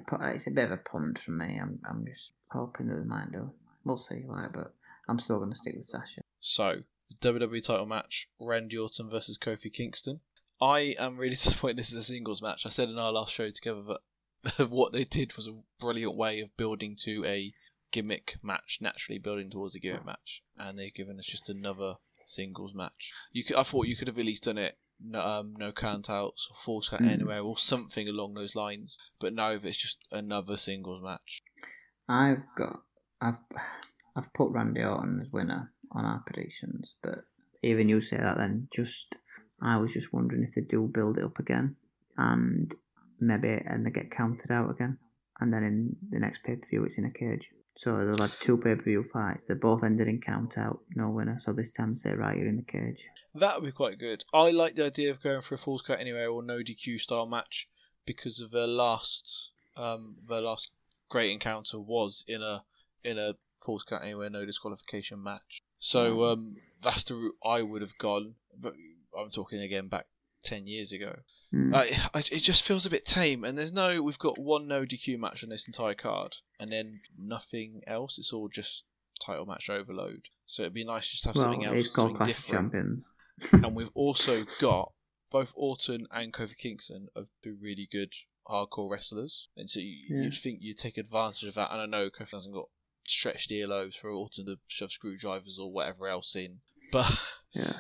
Speaker 3: a bit of a punt from me. I'm just hoping that they might do. We'll see, but I'm still going to stick with Sasha.
Speaker 2: So, WWE title match, Randy Orton versus Kofi Kingston. I am really disappointed this is a singles match. I said in our last show together that what they did was a brilliant way of building to a gimmick match, naturally building towards a gimmick match, and they've given us just another singles match. I thought you could have at least done it no countouts or false count anywhere or something along those lines, but no, it's just another singles match.
Speaker 3: I've put Randy Orton as winner on our predictions, but even you say that, then I was just wondering if they do build it up again and they get counted out again, and then in the next pay-per-view it's in a cage. So they'll have 2 pay-per-view fights. They both ended in count out, no winner. So this time say, right, you're in the cage.
Speaker 2: That would be quite good. I like the idea of going for a falls count anywhere or no DQ style match because of their last great encounter was in a falls count anywhere no disqualification match. So that's the route I would have gone. But I'm talking again back 10 years ago. It just feels a bit tame, and we've got one no DQ match on this entire card, and then nothing else. It's all just title match overload. So it'd be nice just to have something else.
Speaker 3: It's called Clash of
Speaker 2: different.
Speaker 3: Champions.
Speaker 2: And we've also got both Orton and Kofi Kingston are 2 really good hardcore wrestlers, and so you'd think you'd take advantage of that. And I know Kofi hasn't got stretched earlobes for Orton to shove screwdrivers or whatever else in, but
Speaker 3: yeah.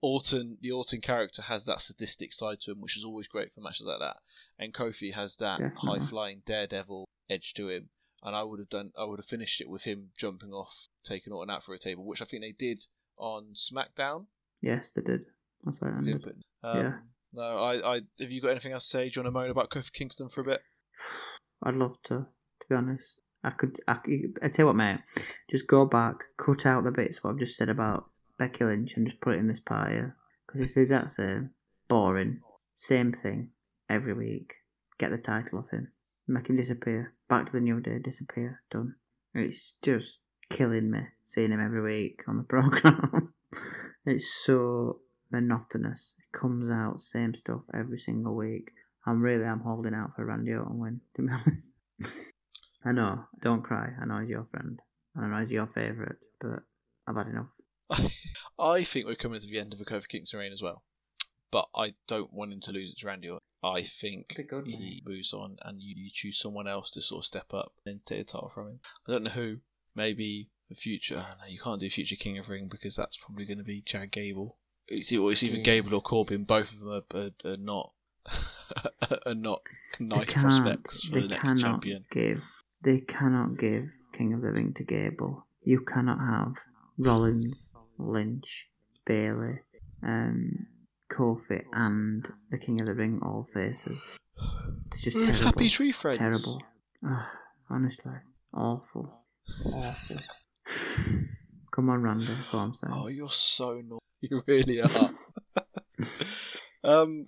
Speaker 2: The Orton character has that sadistic side to him, which is always great for matches like that. And Kofi has that high-flying daredevil edge to him. And I would have finished it with him jumping off, taking Orton out for a table, which I think they did on SmackDown.
Speaker 3: Yes, they did. That's how it ended. Yeah.
Speaker 2: No, have you got anything else to say? Do you want to moan about Kofi Kingston for a bit?
Speaker 3: I'd love to be honest. I tell you what, mate. Just go back, cut out the bits what I've just said about Becky Lynch and just put it in this part here. Because it's the exact same. Boring. Same thing. Every week. Get the title off him. Make him disappear. Back to the New Day. Disappear. Done. It's just killing me seeing him every week on the programme. It's so monotonous. It comes out, same stuff every single week. I'm holding out for Randy Orton win, to be honest. I know, don't cry. I know he's your friend. I know he's your favourite, but I've had enough.
Speaker 2: I think we're coming to the end of a Kofi Kingston reign as well. But I don't want him to lose it to Randy Orton. I think he moves on and you choose someone else to sort of step up and take the title from him. I don't know who. Maybe the future. No, you can't do future King of Ring because that's probably going to be Chad Gable. It's either Gable or Corbin. Both of them are not nice prospects for the next champion.
Speaker 3: They cannot give King of the Ring to Gable. You cannot have Rollins, Lynch, Bailey, Kofi, and the King of the Ring all faces. It's just terrible.
Speaker 2: Happy Tree Friends.
Speaker 3: Terrible. Ugh, honestly, awful. Come on, Randy, that's what I'm saying.
Speaker 2: Oh, you're so naughty. You really are.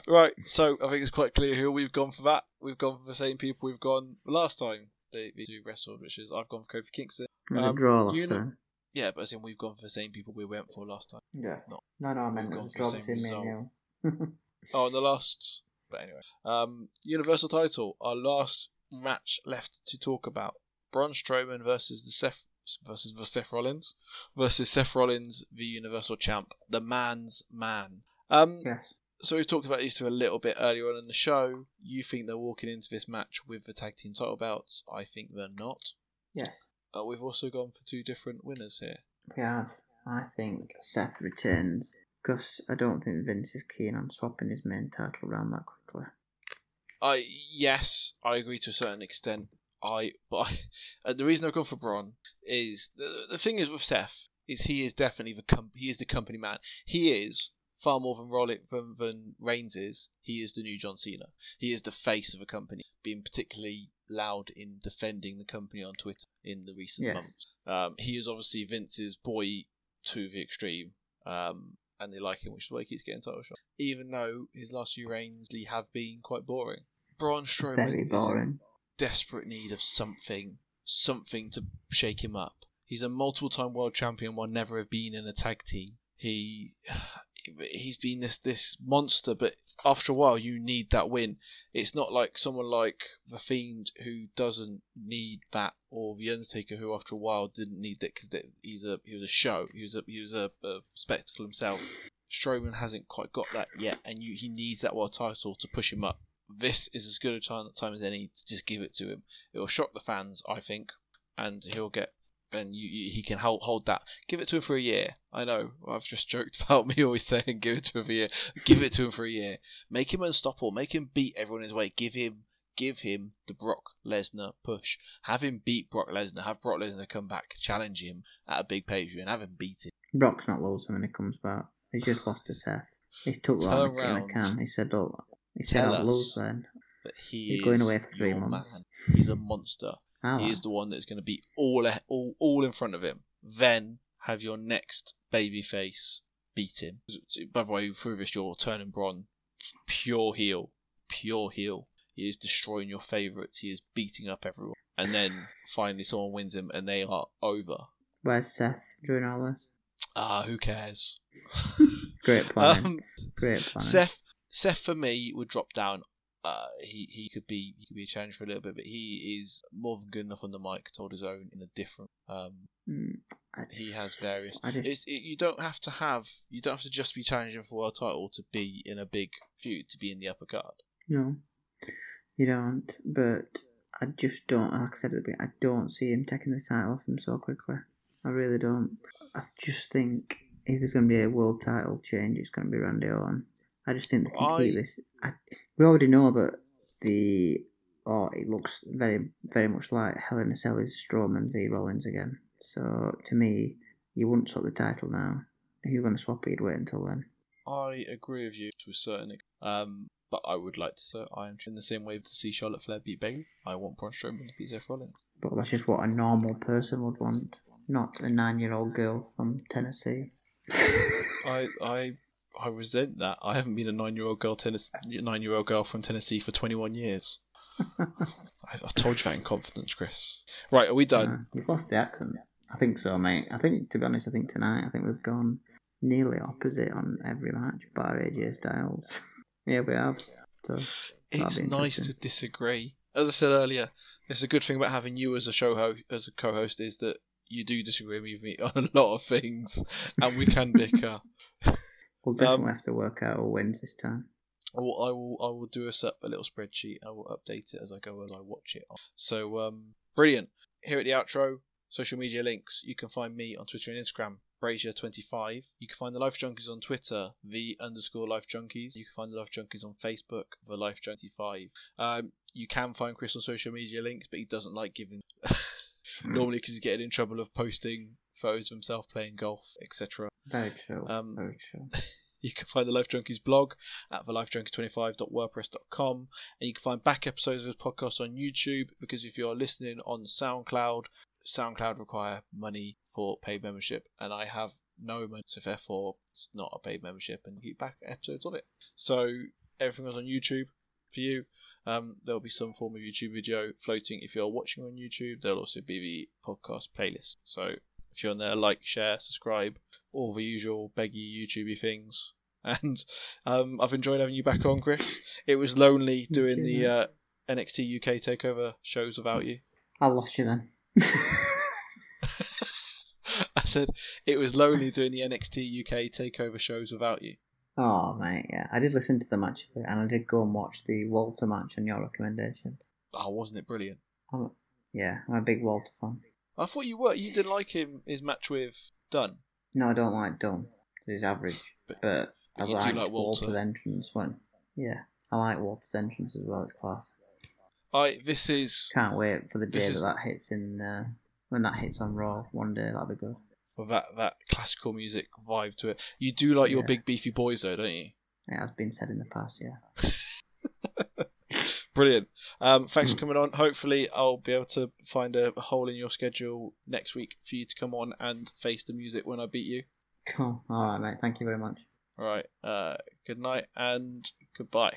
Speaker 2: Right, so I think it's quite clear who we've gone for that. We've gone for the same people we've gone last time they two wrestled, which is I've gone for Kofi Kingston.
Speaker 3: It was a draw last time.
Speaker 2: Yeah, but as in we've gone for the same people we went for last time.
Speaker 3: Yeah. No, I meant it was a draw between me and you.
Speaker 2: Oh, the last... But anyway. Universal title. Our last match left to talk about. Braun Strowman versus Seth Rollins. Versus Seth Rollins, the Universal Champ. The man's man.
Speaker 3: Yes.
Speaker 2: So we talked about these two a little bit earlier on in the show. You think they're walking into this match with the tag team title belts. I think they're not.
Speaker 3: Yes.
Speaker 2: We've also gone for two different winners here.
Speaker 3: We have. I think Seth retains because I don't think Vince is keen on swapping his main title around that quickly.
Speaker 2: Yes, I agree to a certain extent. The reason I've gone for Braun is the thing is with Seth is he is definitely the company man. He is far more than Reigns is. He is the new John Cena. He is the face of a company, being particularly loud in defending the company on Twitter in the recent months. He is obviously Vince's boy to the extreme, and they like him, which is why he keeps getting title shots. Even though his last few reigns have been quite boring. Braun Strowman
Speaker 3: Very boring.
Speaker 2: is in desperate need of something to shake him up. He's a multiple-time world champion while never have been in a tag team. He's been this monster, but after a while you need that win. It's not like someone like The Fiend who doesn't need that, or The Undertaker who after a while didn't need that because he was a show. He was a spectacle himself. Strowman hasn't quite got that yet, and he needs that world title to push him up. This is as good a time as any to just give it to him. It will shock the fans, I think, and he'll get. And he can hold that. Give it to him for a year. I know, I've just joked about me always saying give it to him for a year. Give it to him for a year. Make him unstoppable. Make him beat everyone in his way. Give him the Brock Lesnar push. Have him beat Brock Lesnar. Have Brock Lesnar come back, challenge him at a big pay-per-view, and have him beat him.
Speaker 3: Brock's not losing when he comes back. He's just lost to Seth. He's took long in the can. He said, I'll lose then.
Speaker 2: But
Speaker 3: he's going away for 3 months.
Speaker 2: Man. He's a monster. He is the one that's going to be all in front of him. Then have your next babyface beat him. By the way, through this you're turning Braun pure heel. He is destroying your favourites. He is beating up everyone. And then finally someone wins him and they are over.
Speaker 3: Where's Seth during all this?
Speaker 2: Who cares?
Speaker 3: Great planning. Great planning.
Speaker 2: Seth for me would drop down. He could be a challenge for a little bit, but he is more than good enough on the mic to hold his own in a different. He has various. You don't have to just be challenging for world title to be in a big feud, to be in the upper card.
Speaker 3: No, you don't. But I just don't. Like I said at the beginning, I don't see him taking the title off him so quickly. I really don't. I just think if there's going to be a world title change, it's going to be Randy Orton. I just think they can keep this. We already know that it looks very, very much like Hell in a Cell is Strowman v Rollins again. So to me, you wouldn't swap the title now. If you're going to swap it, you'd wait until then.
Speaker 2: I agree with you to a certain extent. But I would like to say I am in the same wave to see Charlotte Flair beat Bayley. I want Braun Strowman to beat Seth Rollins.
Speaker 3: But that's just what a normal person would want, not a 9-year-old girl from Tennessee.
Speaker 2: I resent that. I haven't been a 9-year-old girl from Tennessee for 21 years. I told you that in confidence, Chris. Right, are we done?
Speaker 3: You've lost the accent. I think so, mate. I think, to be honest, tonight, we've gone nearly opposite on every match, bar AJ Styles. Yeah, we have. So
Speaker 2: it's nice to disagree. As I said earlier, it's a good thing about having you as a co-host is that you do disagree with me on a lot of things, and we can bicker.
Speaker 3: We'll definitely have to work out who wins this time.
Speaker 2: I will do a little spreadsheet. I will update it as I go as I watch it. So brilliant. Here at the outro, social media links. You can find me on Twitter and Instagram, Brazier25. You can find the Life Junkies on Twitter, _Life Junkies. You can find the Life Junkies on Facebook, the Life Junkie5. You can find Chris on social media links, but he doesn't like giving. Normally, because he's getting in trouble of posting photos of himself playing golf, etc.
Speaker 3: Very true.
Speaker 2: Um,
Speaker 3: Very true.
Speaker 2: You can find the Life Junkies blog at thelifejunkies25.wordpress.com, and you can find back episodes of this podcast on YouTube, because if you're listening on SoundCloud require money for paid membership, and I have no money, so therefore it's not a paid membership, and you get back episodes of it. So everything is on YouTube for you. There'll be some form of YouTube video floating if you're watching on YouTube. There'll also be the podcast playlist. So if you're on there, like, share, subscribe, all the usual beggy YouTubey things. And I've enjoyed having you back on, Chris. It was lonely doing the NXT UK takeover shows without you.
Speaker 3: I lost you then.
Speaker 2: I said it was lonely doing the NXT UK takeover shows without you.
Speaker 3: Oh, mate, yeah. I did listen to them, actually, and I did go and watch the Walter match on your recommendation.
Speaker 2: Oh, wasn't it brilliant?
Speaker 3: I'm a big Walter fan.
Speaker 2: I thought you were. You didn't like his match with Dunn.
Speaker 3: No, I don't like Dunn. He's average. But I
Speaker 2: you do
Speaker 3: liked
Speaker 2: like Walter.
Speaker 3: Walter's entrance. Yeah, I like Walter's entrance as well. It's class. Can't wait for the day that hits in... when that hits on Raw one day, that'll be good.
Speaker 2: With that classical music vibe to it. You do like your big beefy boys though, don't you?
Speaker 3: It has been said in the past, yeah.
Speaker 2: Brilliant. Thanks for coming on. Hopefully I'll be able to find a hole in your schedule next week for you to come on and face the music when I beat you.
Speaker 3: Cool. Alright, mate. Thank you very much.
Speaker 2: Alright. Good night and goodbye.